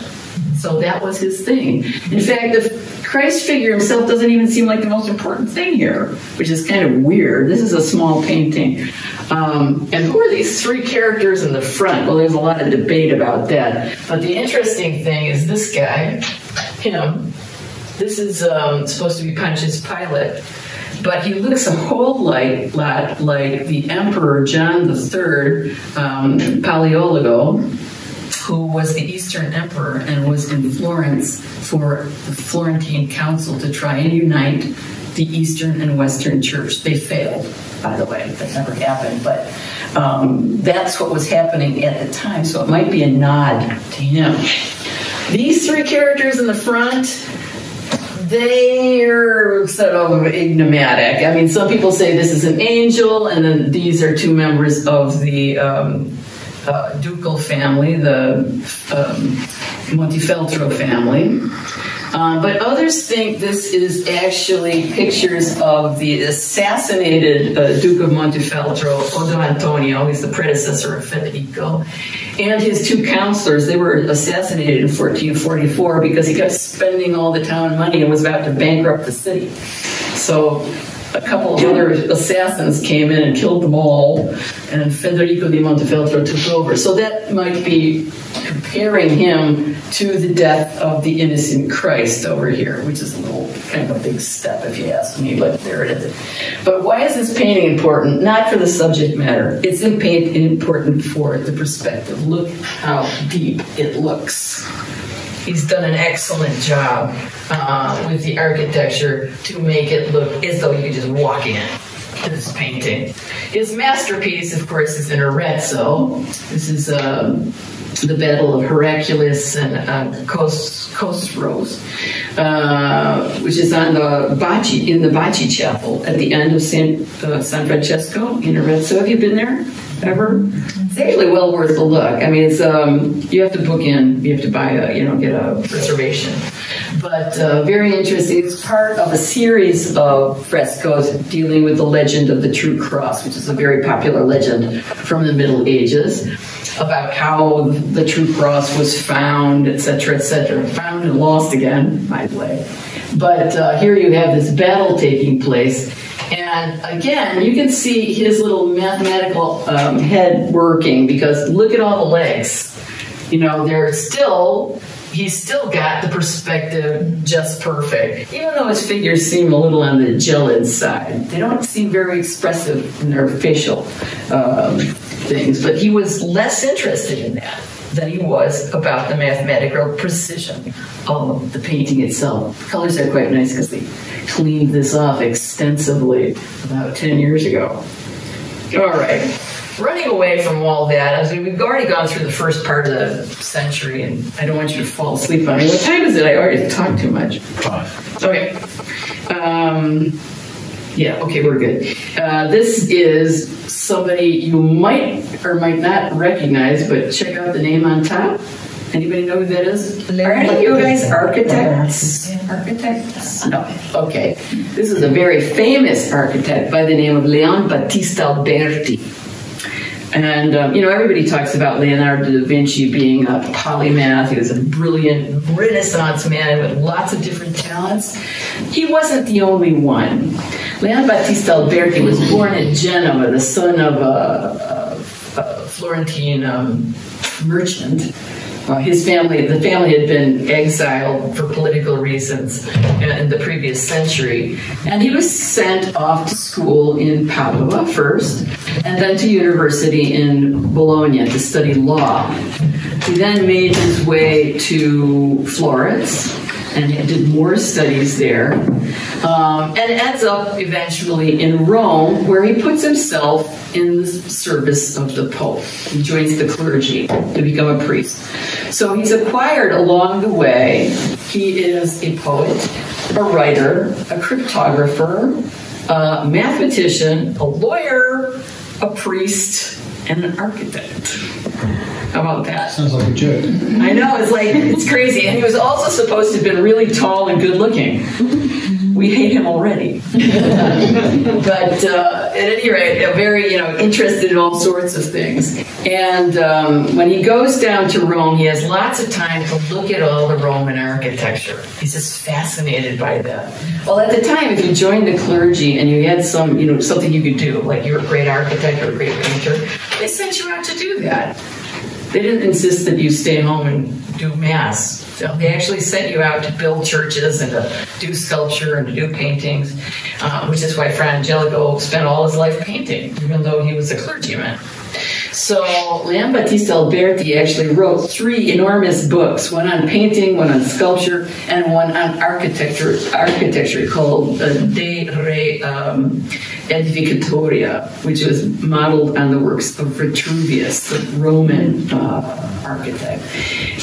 So that was his thing. In fact, the Christ figure himself doesn't even seem like the most important thing here, which is kind of weird. This is a small painting. And who are these 3 characters in the front? Well, there's a lot of debate about that. But the interesting thing is this guy, him. This is supposed to be Pontius Pilate. But he looks a whole lot like the Emperor John III, Paleologo, who was the Eastern Emperor and was in Florence for the Florentine Council to try and unite the Eastern and Western Church. They failed, by the way. That never happened, but that's what was happening at the time, so it might be a nod to him. These 3 characters in the front, they're sort of enigmatic. I mean, some people say this is an angel, and then these are 2 members of the ducal family, the Montefeltro family. But others think this is actually pictures of the assassinated Duke of Montefeltro, Odo Antonio. He's the predecessor of Federico, and his 2 counselors. They were assassinated in 1444 because he kept spending all the town money and was about to bankrupt the city. So a couple of other assassins came in and killed them all, and Federico di Montefeltro took over. So that might be comparing him to the death of the innocent Christ over here, which is a little kind of a big step if you ask me, but there it is. But why is this painting important? Not for the subject matter. It's important for the perspective. Look how deep it looks. He's done an excellent job with the architecture to make it look as though you could just walk in to this painting. His masterpiece, of course, is in Arezzo. This is the Battle of Hercules and Khosroes, which is on the Brixio Chapel at the end of San Francesco in Arezzo. Have you been there? ever? It's actually well worth a look. I mean, it's you have to book in, you have to buy a, get a reservation. But very interesting. It's part of a series of frescoes dealing with the legend of the True Cross, which is a very popular legend from the Middle Ages about how the True Cross was found, etc., etc. Found and lost again, by the way. But here you have this battle taking place. And again, you can see his little mathematical head working, because look at all the legs. He's still got the perspective just perfect. Even though his figures seem a little on the gelid side. They don't seem very expressive in their facial things. But he was less interested in that than he was about the mathematical precision of the painting itself. The colors are quite nice because they cleaned this off extensively about 10 years ago. All right. Running away from all that, we've already gone through the first part of the century, and I don't want you to fall asleep on me. What time is it? I already talked too much. 5. Okay. Okay, we're good. This is somebody you might or might not recognize, but check out the name on top. Anybody know who that is? Are any of you guys architects? Architects? No. Okay. This is a very famous architect by the name of Leon Battista Alberti. And, everybody talks about Leonardo da Vinci being a polymath. He was a brilliant Renaissance man with lots of different talents. He wasn't the only one. Leon Battista Alberti was born in Genoa, the son of a Florentine merchant. The family had been exiled for political reasons in the previous century, and he was sent off to school in Padua first, and then to university in Bologna to study law. He then made his way to Florence and did more studies there, and ends up eventually in Rome, where he puts himself in the service of the Pope. He joins the clergy to become a priest. So he's acquired along the way. He is a poet, a writer, a cryptographer, a mathematician, a lawyer, a priest, and an architect. How about that? Sounds like a joke. I know, it's crazy. And he was also supposed to have been really tall and good looking. We hate him already. But at any rate, very, interested in all sorts of things. And when he goes down to Rome, he has lots of time to look at all the Roman architecture. He's just fascinated by that. Well, at the time, if you joined the clergy and you had some, something you could do, like you're a great architect or a great painter, they sent you out to do that. They didn't insist that you stay home and do mass. So they actually sent you out to build churches and to do sculpture and to do paintings, which is why Fra Angelico spent all his life painting, even though he was a clergyman. So Leon Battista Alberti actually wrote 3 enormous books, one on painting, one on sculpture, and one on architecture called De Re Edificatoria, which was modeled on the works of Vitruvius, the Roman architect,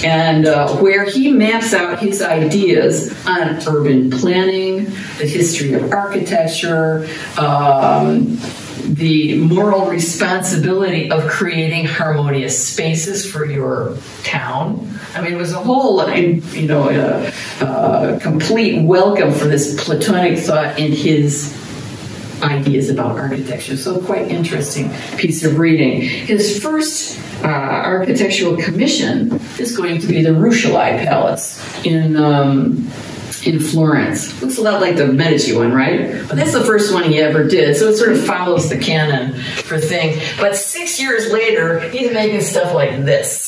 and where he maps out his ideas on urban planning, the history of architecture, the moral responsibility of creating harmonious spaces for your town. I mean, it was a whole, complete welcome for this Platonic thought in his ideas about architecture. So quite interesting piece of reading. His first architectural commission is going to be the Rucellai Palace in Florence. Looks a lot like the Medici one, right? But that's the first one he ever did, so it sort of follows the canon for things. But 6 years later, he's making stuff like this.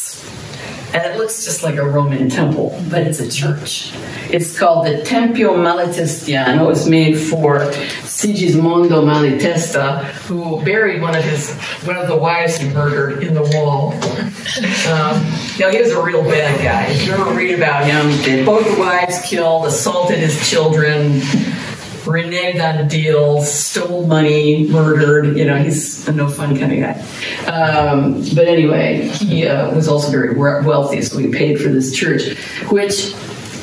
And it looks just like a Roman temple, but it's a church. It's called the Tempio Malatestiano. It was made for Sigismondo Malatesta, who buried one of the wives he murdered in the wall. He was a real bad guy. If you ever read about him, both the wives killed, assaulted his children, reneged on deals, stole money, murdered. He's a no fun kind of guy. But anyway, he was also very wealthy, so he paid for this church, which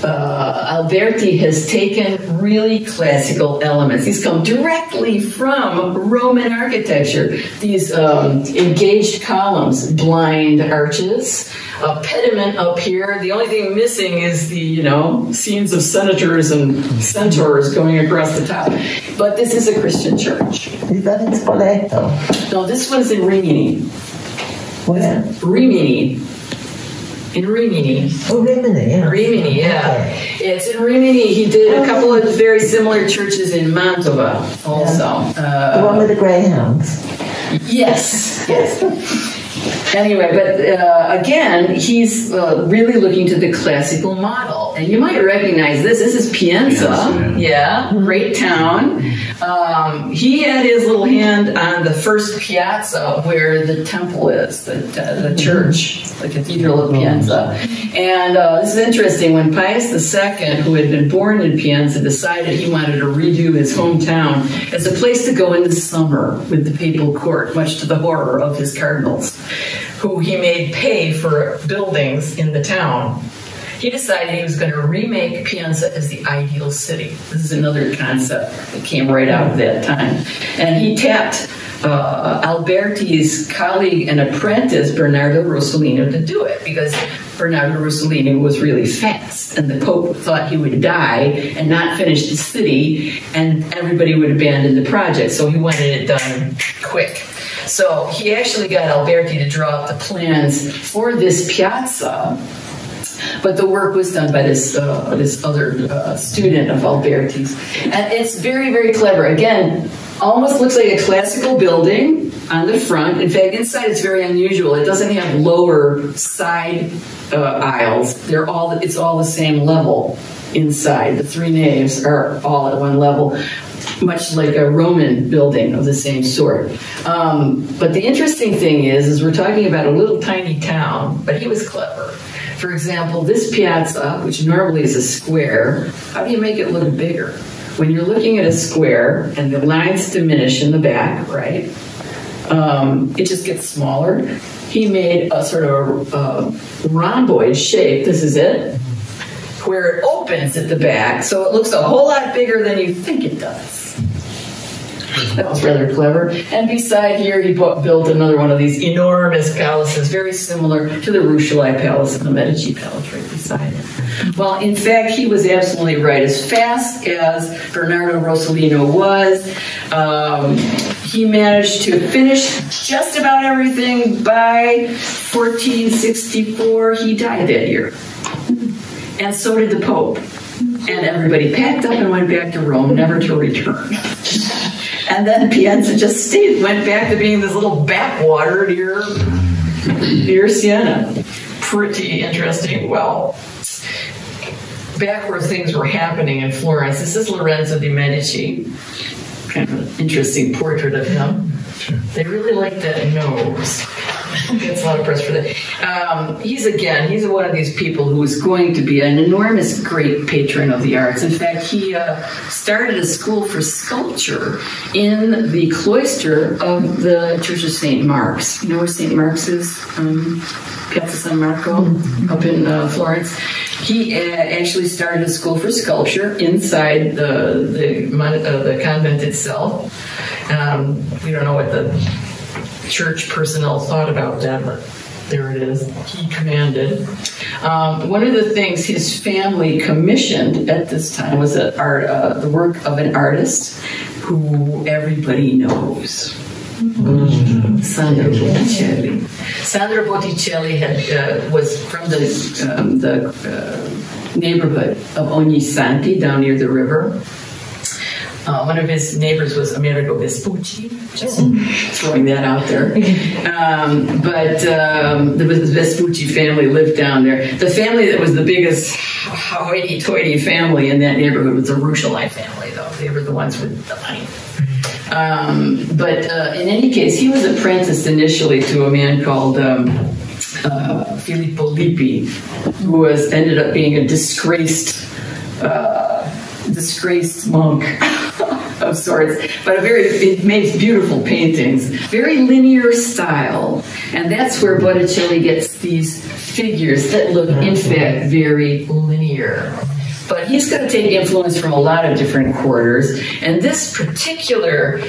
Alberti has taken really classical elements. These come directly from Roman architecture. These engaged columns, blind arches, a pediment up here. The only thing missing is the, you know, scenes of senators and centaurs going across the top. But this is a Christian church. Is that in Spoleto? No, this one's in Rimini. Where? Rimini. In Rimini. Oh, Rimini, yeah. Rimini, yeah. Okay. It's in Rimini. He did a couple of very similar churches in Mantova also. The one with the greyhounds. Yes, yes. Anyway, but again, he's really looking to the classical model. And you might recognize this. This is Pienza. Yeah, great town. He had his little hand on the first piazza where the temple is, the church, the Cathedral of Pienza. And this is interesting. When Pius II, who had been born in Pienza, decided he wanted to redo his hometown as a place to go in the summer with the papal court, much to the horror of his cardinals, who he made pay for buildings in the town, he decided he was going to remake Pienza as the ideal city. This is another concept that came right out of that time. And he tapped Alberti's colleague and apprentice, Bernardo Rossellino, to do it, because Bernardo Rossellino was really fast, and the Pope thought he would die and not finish the city, and everybody would abandon the project, so he wanted it done quick. So he actually got Alberti to draw up the plans for this piazza, but the work was done by this other student of Alberti's. And it's very, very clever. Again, almost looks like a classical building on the front. In fact, inside it's very unusual. It doesn't have lower side aisles. It's all the same level inside. The three naves are all at one level, much like a Roman building of the same sort. But the interesting thing is we're talking about a little tiny town, but he was clever. For example, this piazza, which normally is a square, how do you make it look bigger? When you're looking at a square and the lines diminish in the back, right, it just gets smaller. He made a sort of rhomboid shape, this is it, where it opens at the back, so it looks a whole lot bigger than you think it does. That was rather clever. And beside here, he built another one of these enormous palaces, very similar to the Rucellai Palace and the Medici Palace right beside it. Well, in fact, he was absolutely right. As fast as Bernardo Rossellino was, he managed to finish just about everything by 1464. He died that year. And so did the Pope. And everybody packed up and went back to Rome, never to return. And then Pienza just went back to being this little backwater near Siena. Pretty interesting. Well, back where things were happening in Florence, this is Lorenzo Di Medici. Kind of an interesting portrait of him. They really like that nose. Gets a lot of press for that. He's one of these people who is going to be an enormous, great patron of the arts. In fact, he started a school for sculpture in the cloister of the Church of St. Mark's. You know where St. Mark's is? Piazza San Marco, up in Florence. He actually started a school for sculpture inside the convent itself. We don't know what the church personnel thought about that, but there it is. He commanded. One of the things his family commissioned at this time was the work of an artist who everybody knows. Sandro Botticelli. Sandro Botticelli was from the neighborhood of Ognissanti down near the river. One of his neighbors was Amerigo Vespucci, just throwing that out there. But the Vespucci family lived down there. The family that was the biggest hoity-toity family in that neighborhood was the Rucellai family, though. They were the ones with the money. But in any case, he was apprenticed initially to a man called Filippo Lippi, who ended up being a disgraced monk of sorts, but it makes beautiful paintings, very linear style, and that's where Botticelli gets these figures that look, in fact, very linear. here. But he's going to take influence from a lot of different quarters. And this particular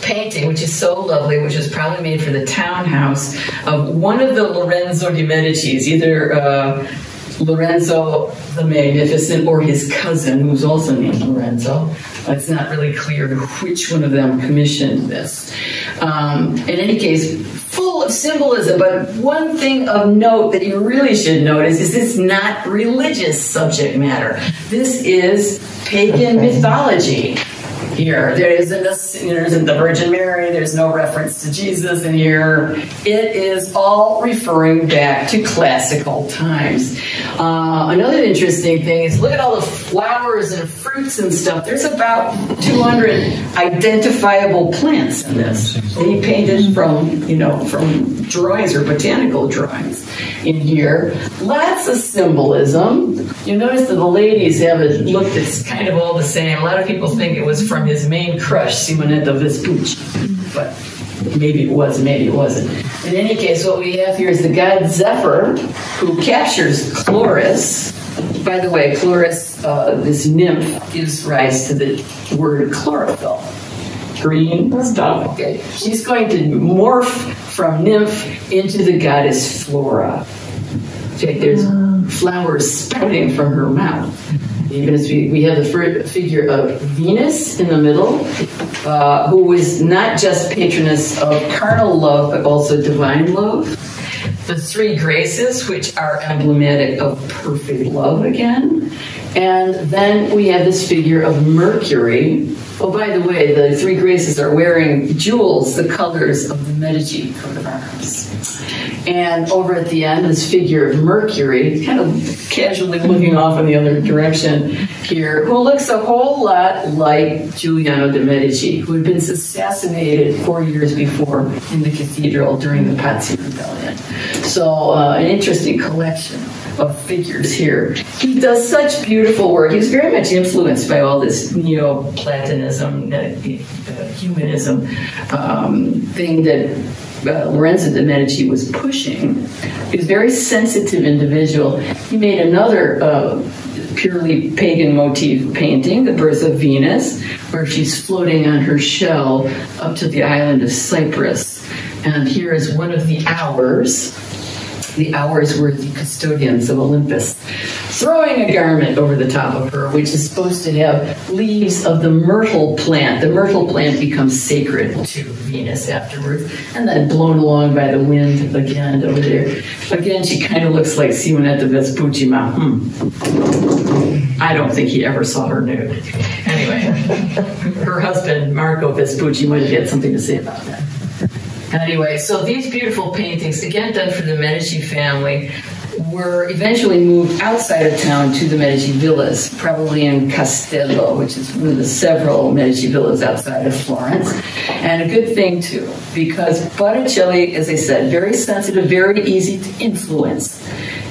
painting, which is so lovely, which was probably made for the townhouse of one of the Lorenzo Di Medicis, either Lorenzo the Magnificent or his cousin, who's also named Lorenzo. It's not really clear which one of them commissioned this. In any case, full of symbolism, but one thing of note that you really should notice is it's not religious subject matter. This is pagan mythology. Here, there isn't the Virgin Mary, there's no reference to Jesus in here. It is all referring back to classical times. Another interesting thing is look at all the flowers and fruits and stuff. There's about 200 identifiable plants in this. He painted from drawings or botanical drawings in here. Lots of symbolism. You notice that the ladies have a look that's kind of all the same. A lot of people think it was from his main crush, Simonetta Vespucci, but maybe it was, maybe it wasn't. In any case, what we have here is the god Zephyr, who captures Chloris. By the way, Chloris, this nymph, gives rise to the word chlorophyll. Green stuff. Okay. She's going to morph from nymph into the goddess Flora. Okay, there's flowers sprouting from her mouth. Even as we have the figure of Venus in the middle, who was not just patroness of carnal love, but also divine love. The three graces, which are emblematic of perfect love again. And then we have this figure of Mercury. Oh, by the way, the three graces are wearing jewels, the colors of the Medici coat of arms. And over at the end, this figure of Mercury, kind of casually looking off in the other direction here, who looks a whole lot like Giuliano de' Medici, who had been assassinated 4 years before in the cathedral during the Pazzi Rebellion. So an interesting collection of figures here. He does such beautiful work. He was very much influenced by all this Neoplatonism, humanism thing that Lorenzo de' Medici was pushing. He was a very sensitive individual. He made another purely pagan motif painting, The Birth of Venus, where she's floating on her shell up to the island of Cyprus. And here is one of the hours. The hours were the custodians of Olympus, throwing a garment over the top of her, which is supposed to have leaves of the myrtle plant. The myrtle plant becomes sacred to Venus afterwards, and then blown along by the wind again over there. Again, she kind of looks like Simonetta Vespucci. I don't think he ever saw her nude. Anyway, her husband, Marco Vespucci, might have had something to say about that. Anyway, so these beautiful paintings, again done for the Medici family, were eventually moved outside of town to the Medici villas, probably in Castello, which is one of the several Medici villas outside of Florence. And a good thing, too, because Botticelli, as I said, very sensitive, very easy to influence.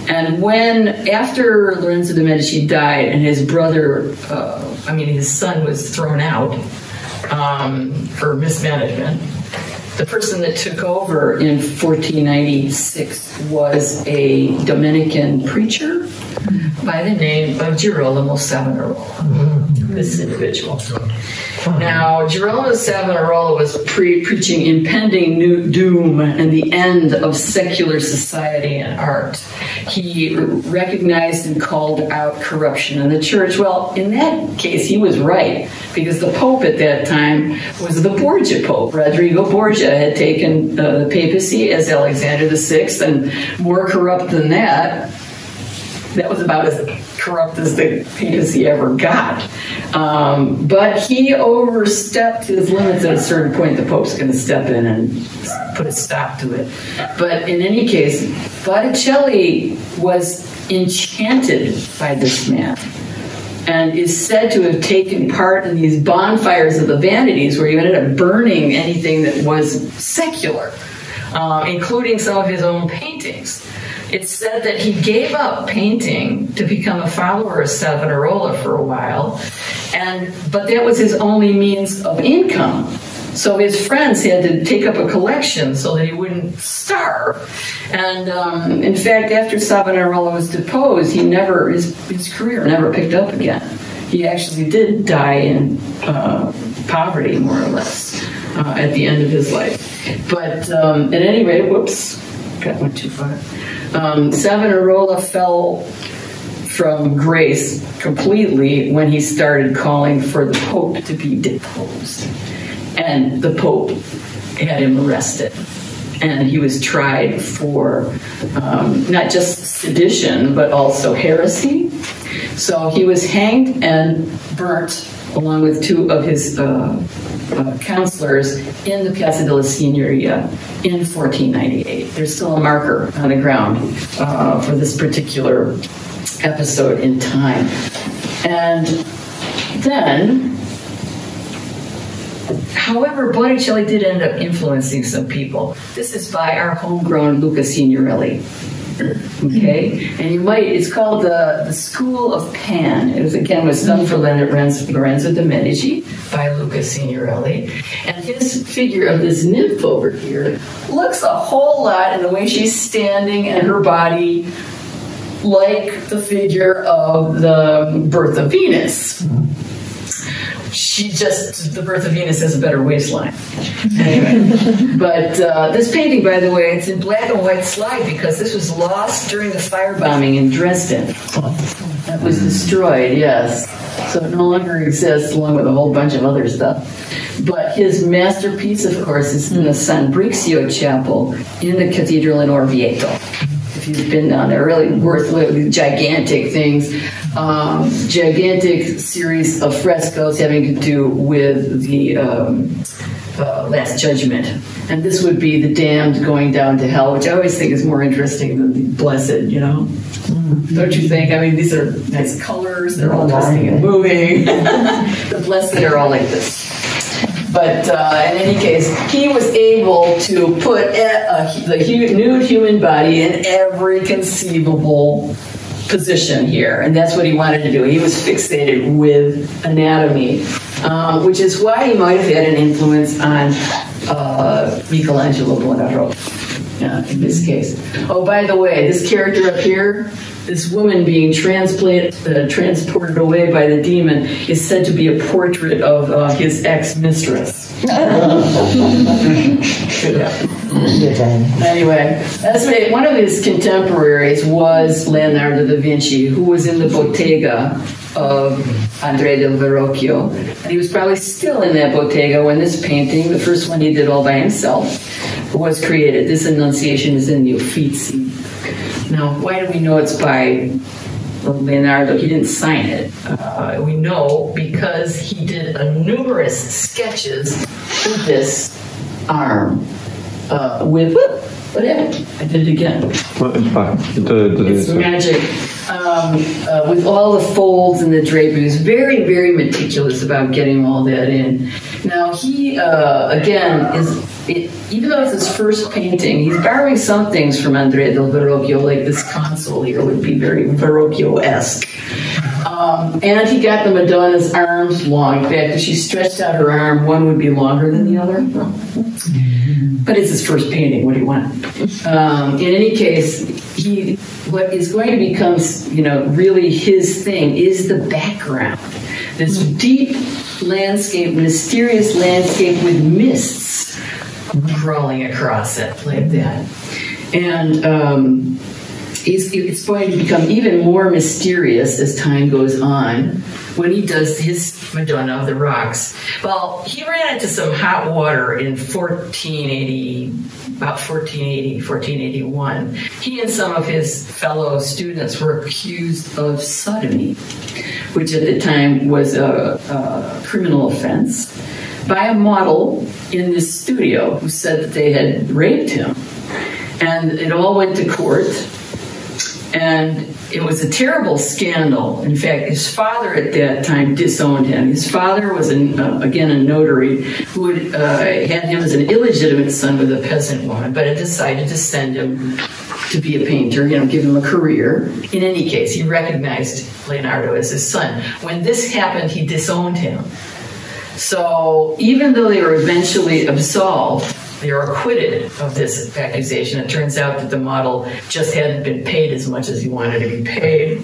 And after Lorenzo de' Medici died and his brother, his son was thrown out for mismanagement, the person that took over in 1496 was a Dominican preacher by the name of Girolamo Savonarola, this individual. Now, Girolamo Savonarola was preaching impending new doom and the end of secular society and art. He recognized and called out corruption in the church. Well, in that case, he was right, because the Pope at that time was the Borgia Pope. Rodrigo Borgia had taken the papacy as Alexander VI, and more corrupt than that. That was about as corrupt as the papacy ever got. But he overstepped his limits at a certain point. The Pope's going to step in and put a stop to it. But in any case, Botticelli was enchanted by this man and is said to have taken part in these bonfires of the vanities where he ended up burning anything that was secular, including some of his own paintings. It's said that he gave up painting to become a follower of Savonarola for a while, but that was his only means of income. So his friends had to take up a collection so that he wouldn't starve. And in fact, after Savonarola was deposed, his career never picked up again. He actually did die in poverty, more or less, at the end of his life. But at any rate, whoops, went too far. Savonarola fell from grace completely when he started calling for the Pope to be deposed. And the Pope had him arrested. And he was tried for not just sedition, but also heresy. So he was hanged and burnt along with two of his counselors in the Piazza della Signoria in 1498. There's still a marker on the ground for this particular episode in time. And then, however, Botticelli did end up influencing some people. This is by our homegrown Luca Signorelli. Okay, and it's called the School of Pan. It was done for Lorenzo Di Medici by Luca Signorelli. And his figure of this nymph over here looks a whole lot in the way she's standing and her body like the figure of the Birth of Venus. The Birth of Venus has a better waistline. Anyway, but this painting, by the way, it's in black and white slide because this was lost during the firebombing in Dresden. That was destroyed, yes. So it no longer exists, along with a whole bunch of other stuff. But his masterpiece, of course, is in the San Brixio Chapel in the Cathedral in Orvieto. If you've been down there, really worth looking, gigantic things. Gigantic series of frescoes having to do with the Last Judgment. And this would be the damned going down to hell, which I always think is more interesting than the blessed, you know? Don't you think? I mean, these are nice colors. They're all twisting and moving. The blessed are all like this. But in any case, he was able to put the nude human body in every conceivable position here, and that's what he wanted to do. He was fixated with anatomy, which is why he might have had an influence on Michelangelo Buonarroti in this case. Oh, by the way, this character up here, this woman being transported away by the demon, is said to be a portrait of his ex-mistress. Anyway, one of his contemporaries was Leonardo Da Vinci, who was in the bottega of Andrea Delgarochio. And he was probably still in that bottega when this painting, the first one he did all by himself, was created. This Annunciation is in the Uffizi. Now, why do we know it's by Leonardo? He didn't sign it. We know because he did numerous sketches with this arm. What happened? I did it again. It's magic. With all the folds and the draperies, very, very meticulous about getting all that in. Now, he, again, even though it's his first painting, he's borrowing some things from Andrea Delgarochio, like this console here would be very Verrocchio-esque. And he got the Madonna's arms long. In fact, if she stretched out her arm, one would be longer than the other. But it's his first painting. What do you want? In any case, what is going to become, really his thing is the background. This deep landscape, mysterious landscape with mists crawling across it like that. And it's going to become even more mysterious as time goes on when he does his Madonna of the Rocks. Well, he ran into some hot water in 1481. He and some of his fellow students were accused of sodomy, which at the time was a criminal offense, by a model in this studio who said that they had raped him. And it all went to court. And it was a terrible scandal. In fact, his father at that time disowned him. His father was, again, a notary who had him as an illegitimate son with a peasant woman, but had decided to send him to be a painter, give him a career. In any case, he recognized Leonardo as his son. When this happened, he disowned him. So even though they were eventually absolved, they were acquitted of this accusation. It turns out that the model just hadn't been paid as much as he wanted to be paid.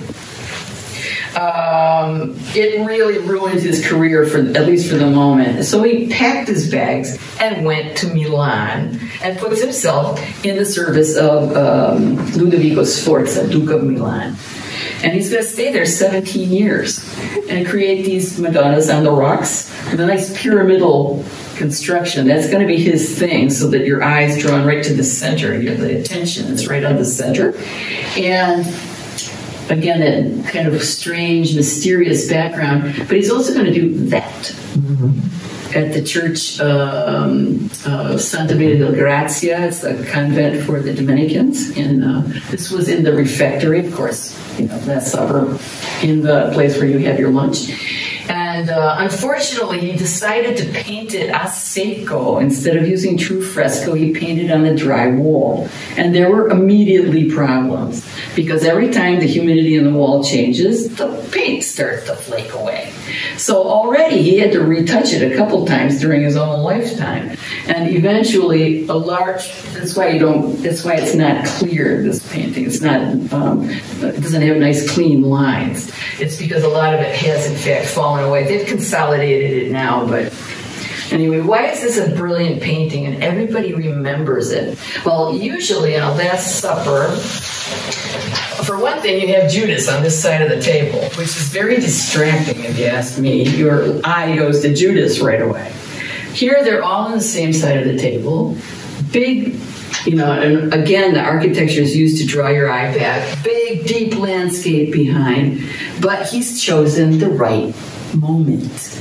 It really ruined his career, at least for the moment. So he packed his bags and went to Milan and puts himself in the service of Ludovico Sforza, Duke of Milan. And he's going to stay there 17 years and create these Madonnas on the rocks with a nice pyramidal construction. That's going to be his thing, so that your eye's drawn right to the center. The attention is right on the center. And again, that kind of strange, mysterious background. But he's also going to do that at the church Santa Maria del Grazia. It's a convent for the Dominicans. And this was in the refectory, of course, that suburb, in the place where you have your lunch. And unfortunately, he decided to paint it a secco. Instead of using true fresco, he painted on the dry wall. And there were immediately problems, because every time the humidity in the wall changes, the paint starts to flake away. So already he had to retouch it a couple times during his own lifetime. And eventually that's why it's not clear, this painting. It's not, it doesn't have nice clean lines. It's because a lot of it has in fact fallen away. They've consolidated it now, but anyway, why is this a brilliant painting and everybody remembers it? Well, usually in a Last Supper, for one thing, you have Judas on this side of the table, which is very distracting if you ask me. Your eye goes to Judas right away. Here, they're all on the same side of the table. Big, and again, the architecture is used to draw your eye back. Big, deep landscape behind. But he's chosen the right moment.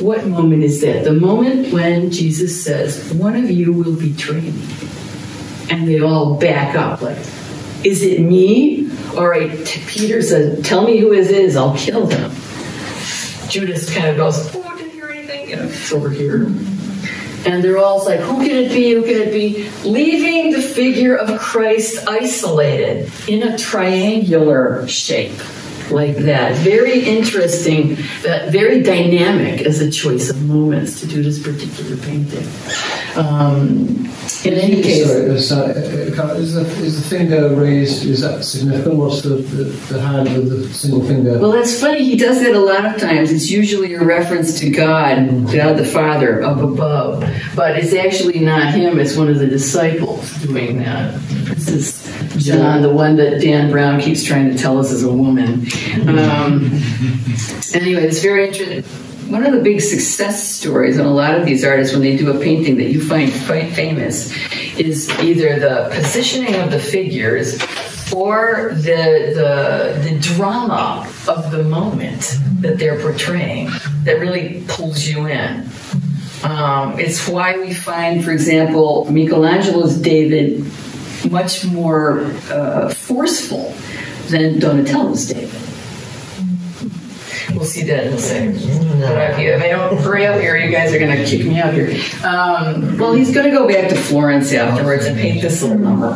What moment is that? The moment when Jesus says, one of you will betray me. And they all back up like, is it me? All right, Peter says, tell me who it is, I'll kill him. Judas kind of goes, oh, I didn't hear anything. It's over here. And they're all like, who can it be? Who can it be? Leaving the figure of Christ isolated in a triangular shape. Like that. Very interesting, very dynamic as a choice of moments to do this particular painting. In any case... Sorry, is the finger raised, is that significant? What's the hand with the single finger? Well, that's funny. He does that a lot of times. It's usually a reference to God the Father up above. But it's actually not him. It's one of the disciples doing that. This is John, the one that Dan Brown keeps trying to tell us is a woman. Anyway, it's very interesting. One of the big success stories on a lot of these artists when they do a painting that you find quite famous is either the positioning of the figures or the drama of the moment that they're portraying that really pulls you in. It's why we find, for example, Michelangelo's David much more forceful than Donatello's David. We'll see that in a second. If I don't hurry up here, you guys are going to kick me out here. Well, he's going to go back to Florence afterwards and paint this little number.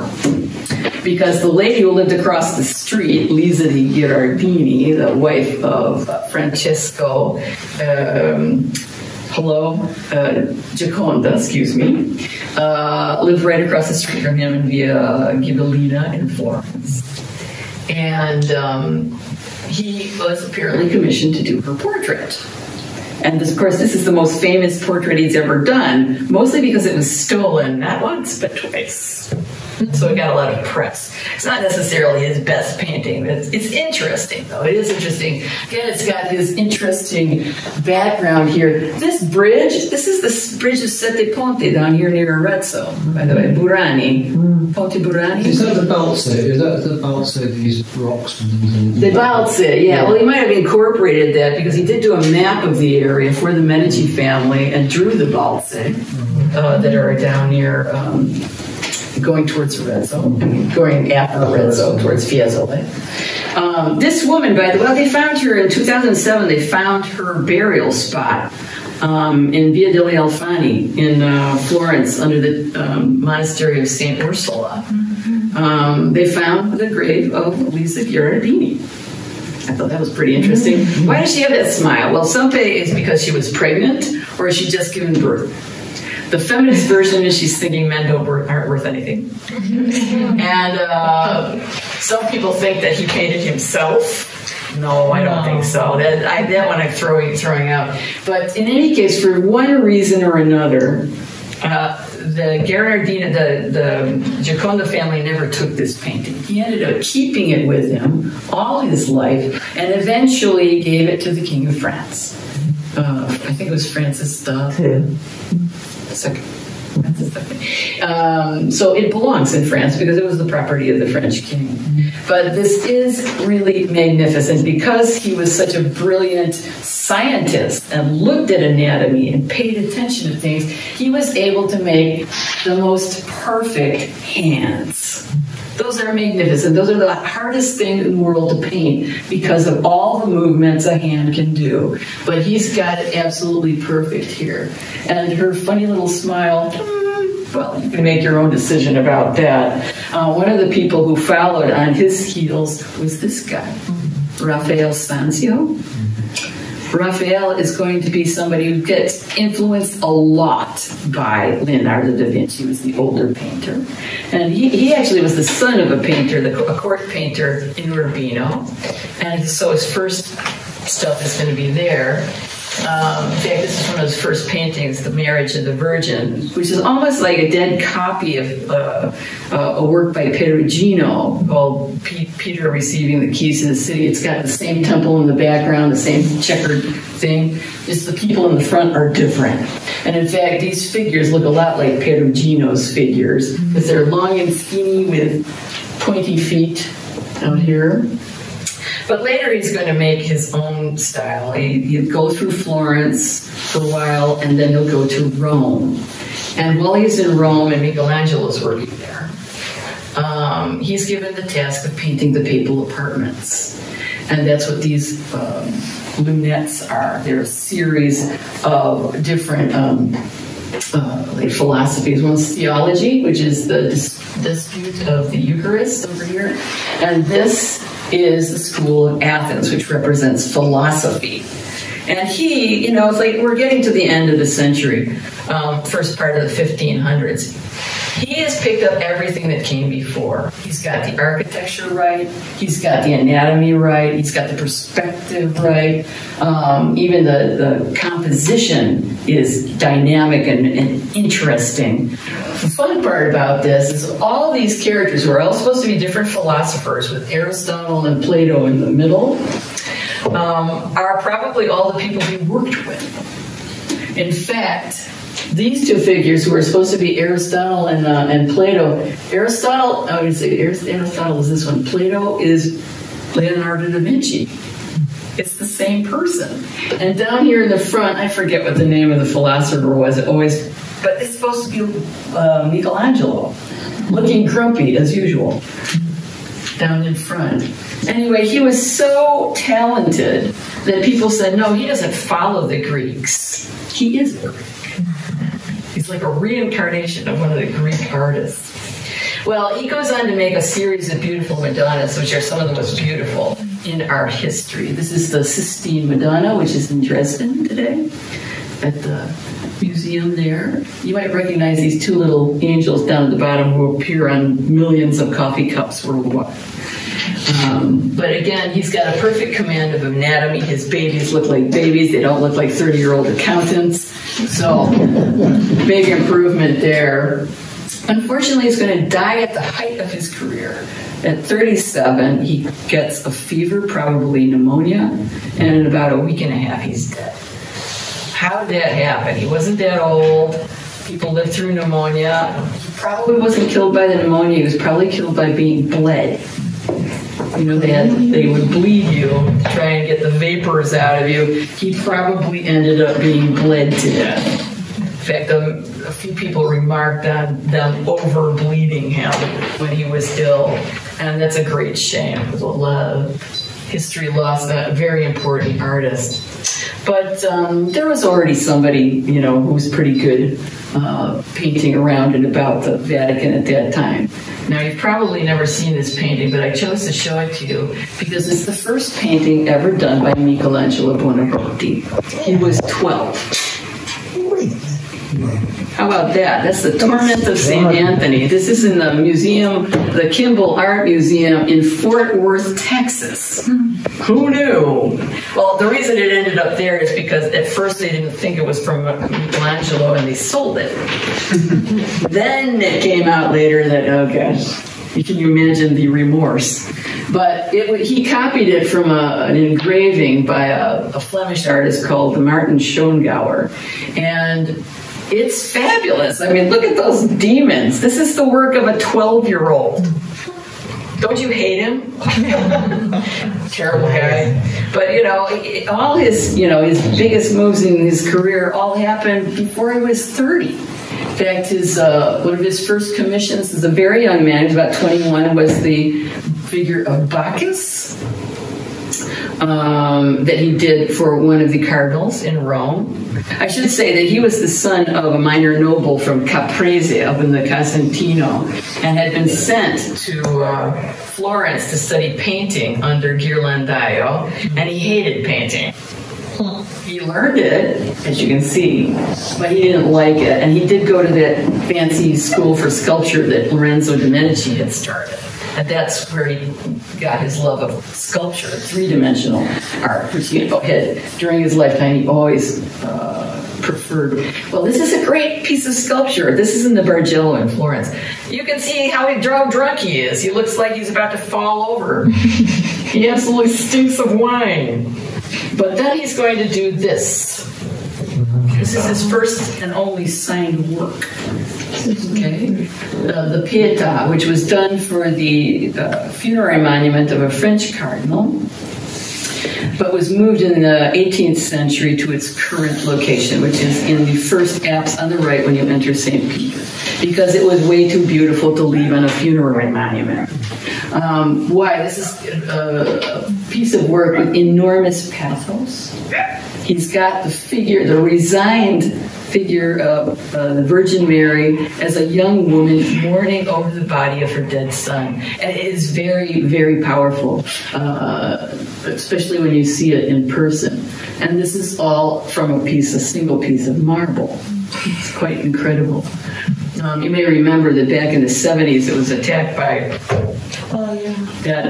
Because the lady who lived across the street, Lisa di Girondini, the wife of Francesco Gioconda, lived right across the street from him in Via Ghibellina in Florence. And he was apparently commissioned to do her portrait. And of course, this is the most famous portrait he's ever done, mostly because it was stolen, not once, but twice. So it got a lot of press. It's not necessarily his best painting. It's interesting, though. It is interesting. Again, it's got this interesting background here. This is the bridge of Sette Ponti down here near Arezzo, by the way, Burani. Ponte Burani. Is that the Balze? Is that the Balze, these rocks? The Balze, yeah. Well, he might have incorporated that because he did do a map of the area for the Medici family and drew the Balze that are down near... going towards Arezzo, going after Arezzo, towards Fiesole. This woman, by the way, they found her in 2007, they found her burial spot in Via degli Alfani in Florence under the monastery of St. Ursula. They found the grave of Lisa Girardini. I thought that was pretty interesting. Why does she have that smile? Well, some say it's because she was pregnant or she just given birth. The feminist version is she's thinking men aren't worth anything. And some people think that he painted himself. No, I don't think so. That one I'm throwing out. But in any case, for one reason or another, the Girondini, the Gioconda family never took this painting. He ended up keeping it with him all his life and eventually gave it to the King of France. I think it was Francis II. So it belongs in France because it was the property of the French king. But this is really magnificent because he was such a brilliant scientist and looked at anatomy and paid attention to things. He was able to make the most perfect hands. Those are magnificent. Those are the hardest thing in the world to paint because of all the movements a hand can do. But he's got it absolutely perfect here. And her funny little smile, well, you can make your own decision about that. One of the people who followed on his heels was this guy, Raphael Sanzio. Raphael is going to be somebody who gets influenced a lot by Leonardo Da Vinci. He was the older painter. And he actually was the son of a painter, a court painter in Urbino. And so his first stuff is going to be there. In fact, this is one of his first paintings, The Marriage of the Virgin, which is almost like a dead copy of a work by Perugino called Peter Receiving the Keys to the City. It's got the same temple in the background, the same checkered thing. Just the people in the front are different. And in fact, these figures look a lot like Perugino's figures because they're long and skinny with pointy feet out here. But later he's going to make his own style. He'll go through Florence for a while, and then he'll go to Rome. And while he's in Rome, and Michelangelo's working there, he's given the task of painting the papal apartments. And that's what these lunettes are. They're a series of different like philosophies. One's theology, which is the dispute of the Eucharist over here. And this is the school of Athens, which represents philosophy. And he, it's like we're getting to the end of the century, first part of the 1500s. He has picked up everything that came before. He's got the architecture right. He's got the anatomy right. He's got the perspective right. Even the composition is dynamic and interesting. The fun part about this is all these characters who are all supposed to be different philosophers with Aristotle and Plato in the middle are probably all the people he worked with. In fact, these two figures who are supposed to be Aristotle and Plato, Aristotle is this one. Plato is Leonardo da Vinci. It's the same person. And down here in the front, I forget what the name of the philosopher was. But it's supposed to be Michelangelo, looking grumpy as usual, down in front. Anyway, he was so talented that people said, no, he doesn't follow the Greeks. He is a Greek. He's like a reincarnation of one of the Greek artists. Well, he goes on to make a series of beautiful Madonnas, which are some of the most beautiful in art history. This is the Sistine Madonna, which is in Dresden today at the museum there. You might recognize these two little angels down at the bottom who appear on millions of coffee cups worldwide. But again, he's got a perfect command of anatomy. His babies look like babies. They don't look like 30-year-old accountants. So, big improvement there. Unfortunately, he's going to die at the height of his career. At 37, he gets a fever, probably pneumonia, and in about a week and a half, he's dead. How did that happen? He wasn't that old. People lived through pneumonia. He probably wasn't killed by the pneumonia. He was probably killed by being bled. They would bleed you to try and get the vapors out of you. He probably ended up being bled to death. In fact, a few people remarked on them over-bleeding him when he was ill. And that's a great shame, because a lot of history lost a very important artist. But there was already somebody, you know, who was pretty good painting around and about the Vatican at that time. Now, you've probably never seen this painting, but I chose to show it to you because it's the first painting ever done by Michelangelo Buonarroti. He was 12. How about that? That's the Torment of St. Anthony. This is in the museum, the Kimball Art Museum in Fort Worth, Texas. Who knew? Well, the reason it ended up there is because at first they didn't think it was from Michelangelo and they sold it. Then it came out later that, oh gosh, can you imagine the remorse? But he copied it from an engraving by a Flemish artist called Martin Schongauer. And it's fabulous. I mean, look at those demons. This is the work of a 12-year-old. Don't you hate him? Terrible guy. But, you know, all his, you know, his biggest moves in his career all happened before he was 30. In fact, one of his first commissions as a very young man, he was about 21, was the figure of Bacchus that he did for one of the cardinals in Rome. I should say that he was the son of a minor noble from Caprese up in the Casentino and had been sent to Florence to study painting under Ghirlandaio, and he hated painting. He learned it, as you can see, but he didn't like it, and he did go to that fancy school for sculpture that Lorenzo Di Medici had started. And that's where he got his love of sculpture, three-dimensional art, which he had, during his lifetime, he always preferred. Well, this is a great piece of sculpture. This is in the Bargello in Florence. You can see how drunk he is. He looks like he's about to fall over. He absolutely stinks of wine. But then he's going to do this. This is his first and only signed work. Okay, the Pietà, which was done for the funerary monument of a French cardinal, but was moved in the 18th century to its current location, which is in the first apse on the right when you enter St. Peter, because it was way too beautiful to leave on a funerary monument. Why? This is a piece of work with enormous pathos. He's got the figure, the resigned figure of the Virgin Mary as a young woman mourning over the body of her dead son. And it is very, very powerful, especially when you see it in person. And this is all from a single piece of marble. It's quite incredible. You may remember that back in the 70s it was attacked by that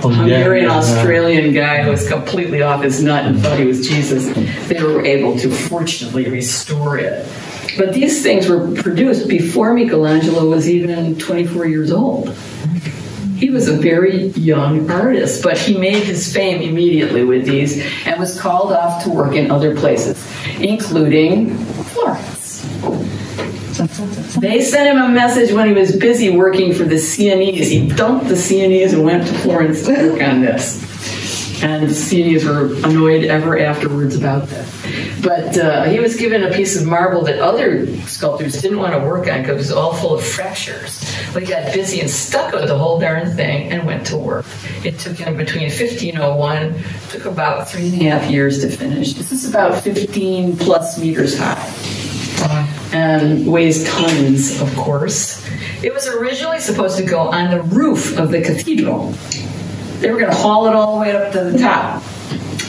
Hungarian-Australian guy who was completely off his nut and thought he was Jesus. They were able to fortunately restore it. But these things were produced before Michelangelo was even 24 years old. He was a very young artist, but he made his fame immediately with these and was called off to work in other places, including Florence. They sent him a message when he was busy working for the Sienese. He dumped the Sienese and went to Florence to work on this. And the Sienese were annoyed ever afterwards about that. But he was given a piece of marble that other sculptors didn't want to work on because it was all full of fractures. But he got busy and stuck with the whole darn thing and went to work. It took him between 1501, took about 3.5 years to finish. This is about 15 plus meters high. And weighs tons, of course. It was originally supposed to go on the roof of the cathedral. They were going to haul it all the way up to the top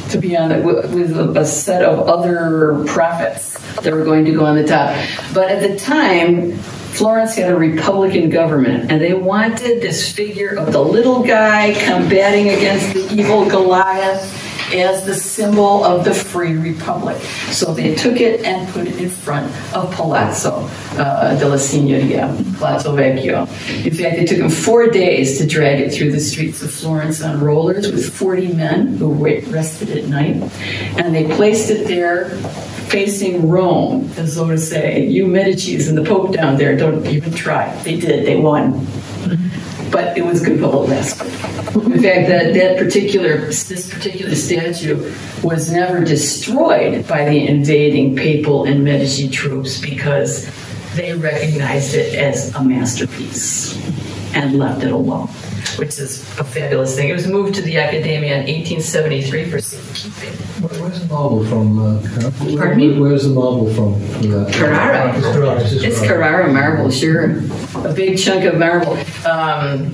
to be on it with a set of other prophets that were going to go on the top. But at the time, Florence had a Republican government, and they wanted this figure of the little guy combating against the evil Goliath as the symbol of the free republic. So they took it and put it in front of Palazzo della Signoria, Palazzo Vecchio. In fact, it took them 4 days to drag it through the streets of Florence on rollers with 40 men who rested at night. And they placed it there facing Rome, as though to say, you Medicis and the Pope down there, don't even try. They did, they won. But it was good while it lasted. In fact, this particular statue was never destroyed by the invading Papal and Medici troops because they recognized it as a masterpiece and left it alone. which is a fabulous thing. It was moved to the Accademia in 1873 for safekeeping. Where's the marble from? Pardon me? Where's the marble from that? Carrara. It's Carrara. It's Carrara marble, sure. A big chunk of marble. A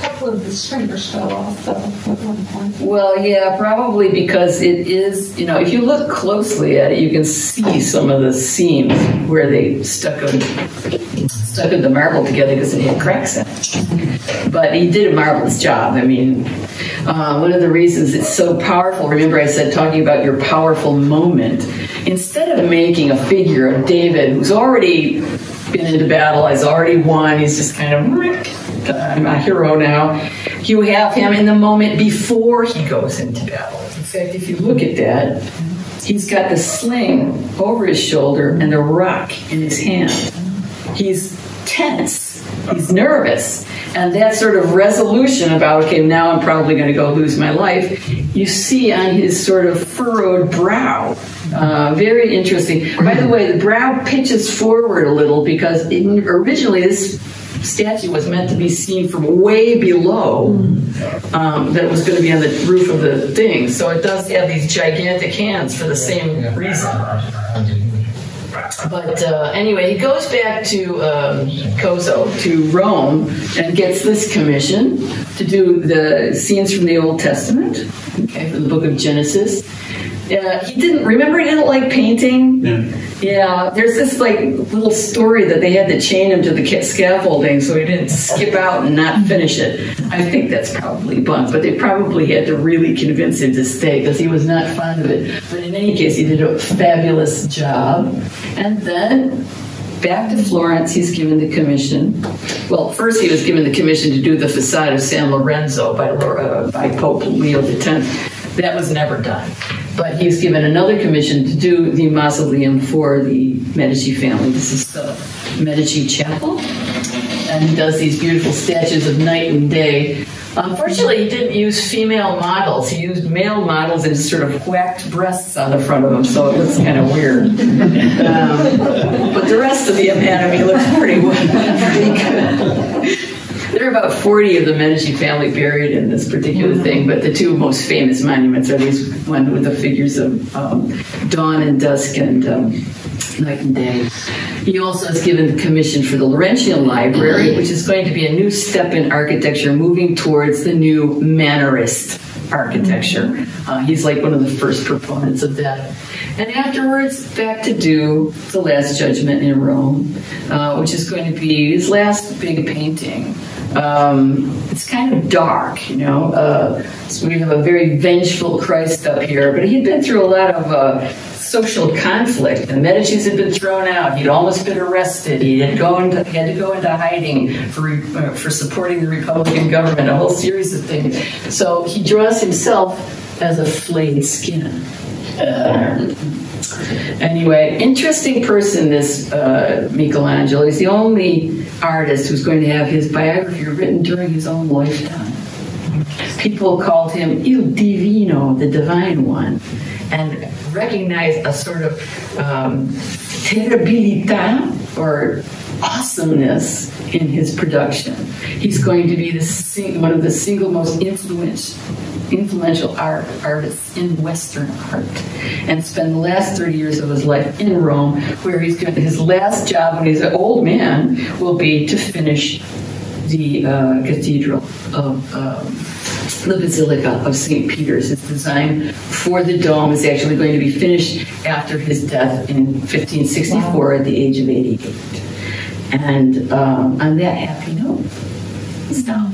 couple of his fingers fell off, though, at one point. Well, yeah, probably because it is, you know, if you look closely at it, you can see some of the seams where they stuck the marble together because it had cracks in it. But he did a marvelous job. I mean, one of the reasons it's so powerful, remember I said talking about your powerful moment, instead of making a figure of David who's already been into battle, has already won, he's just kind of, I'm a hero now, you have him in the moment before he goes into battle. In fact, if you look at that, he's got the sling over his shoulder and the rock in his hand. He's tense, he's nervous, and that sort of resolution about, okay, now I'm probably going to go lose my life, you see on his sort of furrowed brow. Very interesting. By the way, the brow pitches forward a little because originally this statue was meant to be seen from way below, that it was going to be on the roof of the thing. So it does have these gigantic hands for the same reason. But anyway, he goes back to Coso, to Rome, and gets this commission to do the scenes from the Old Testament, okay, from the book of Genesis. He didn't like painting. Yeah, there's this like little story that they had to chain him to the scaffolding so he didn't skip out and not finish it. I think that's probably bunk, but they probably had to really convince him to stay because he was not fond of it. But in any case, he did a fabulous job. And then back to Florence, he's given the commission. Well, first he was given the commission to do the facade of San Lorenzo by Pope Leo X. That was never done. But he was given another commission to do the mausoleum for the Medici family. This is the Medici Chapel. And he does these beautiful statues of night and day. Unfortunately, he didn't use female models. He used male models and just sort of whacked breasts on the front of them, so it looks kind of weird. But the rest of the anatomy looks pretty good. There are about 40 of the Medici family buried in this particular thing, but the two most famous monuments are these one with the figures of dawn and dusk and night and day. He also has given the commission for the Laurentian Library, which is going to be a new step in architecture, moving towards the new Mannerist architecture. He's like one of the first proponents of that. And afterwards, back to do The Last Judgment in Rome, which is going to be his last big painting. It's kind of dark, you know. So we have a very vengeful Christ up here, but he'd been through a lot of social conflict. The Medicis had been thrown out. He'd almost been arrested. He had to go into hiding for supporting the Republican government, a whole series of things. So he draws himself as a flayed skin. Anyway, interesting person, this Michelangelo. He's the only artist who's going to have his biography written during his own lifetime. People called him Il Divino, the Divine One, and recognized a sort of terribilità, or awesomeness, in his production. He's going to be one of the single most influential artists in Western art, and spend the last 30 years of his life in Rome, where he's going to, his last job when he's an old man will be to finish the Cathedral of the Basilica of St. Peter's. His design for the dome is actually going to be finished after his death in 1564 at the age of 88. And on that happy note, stop.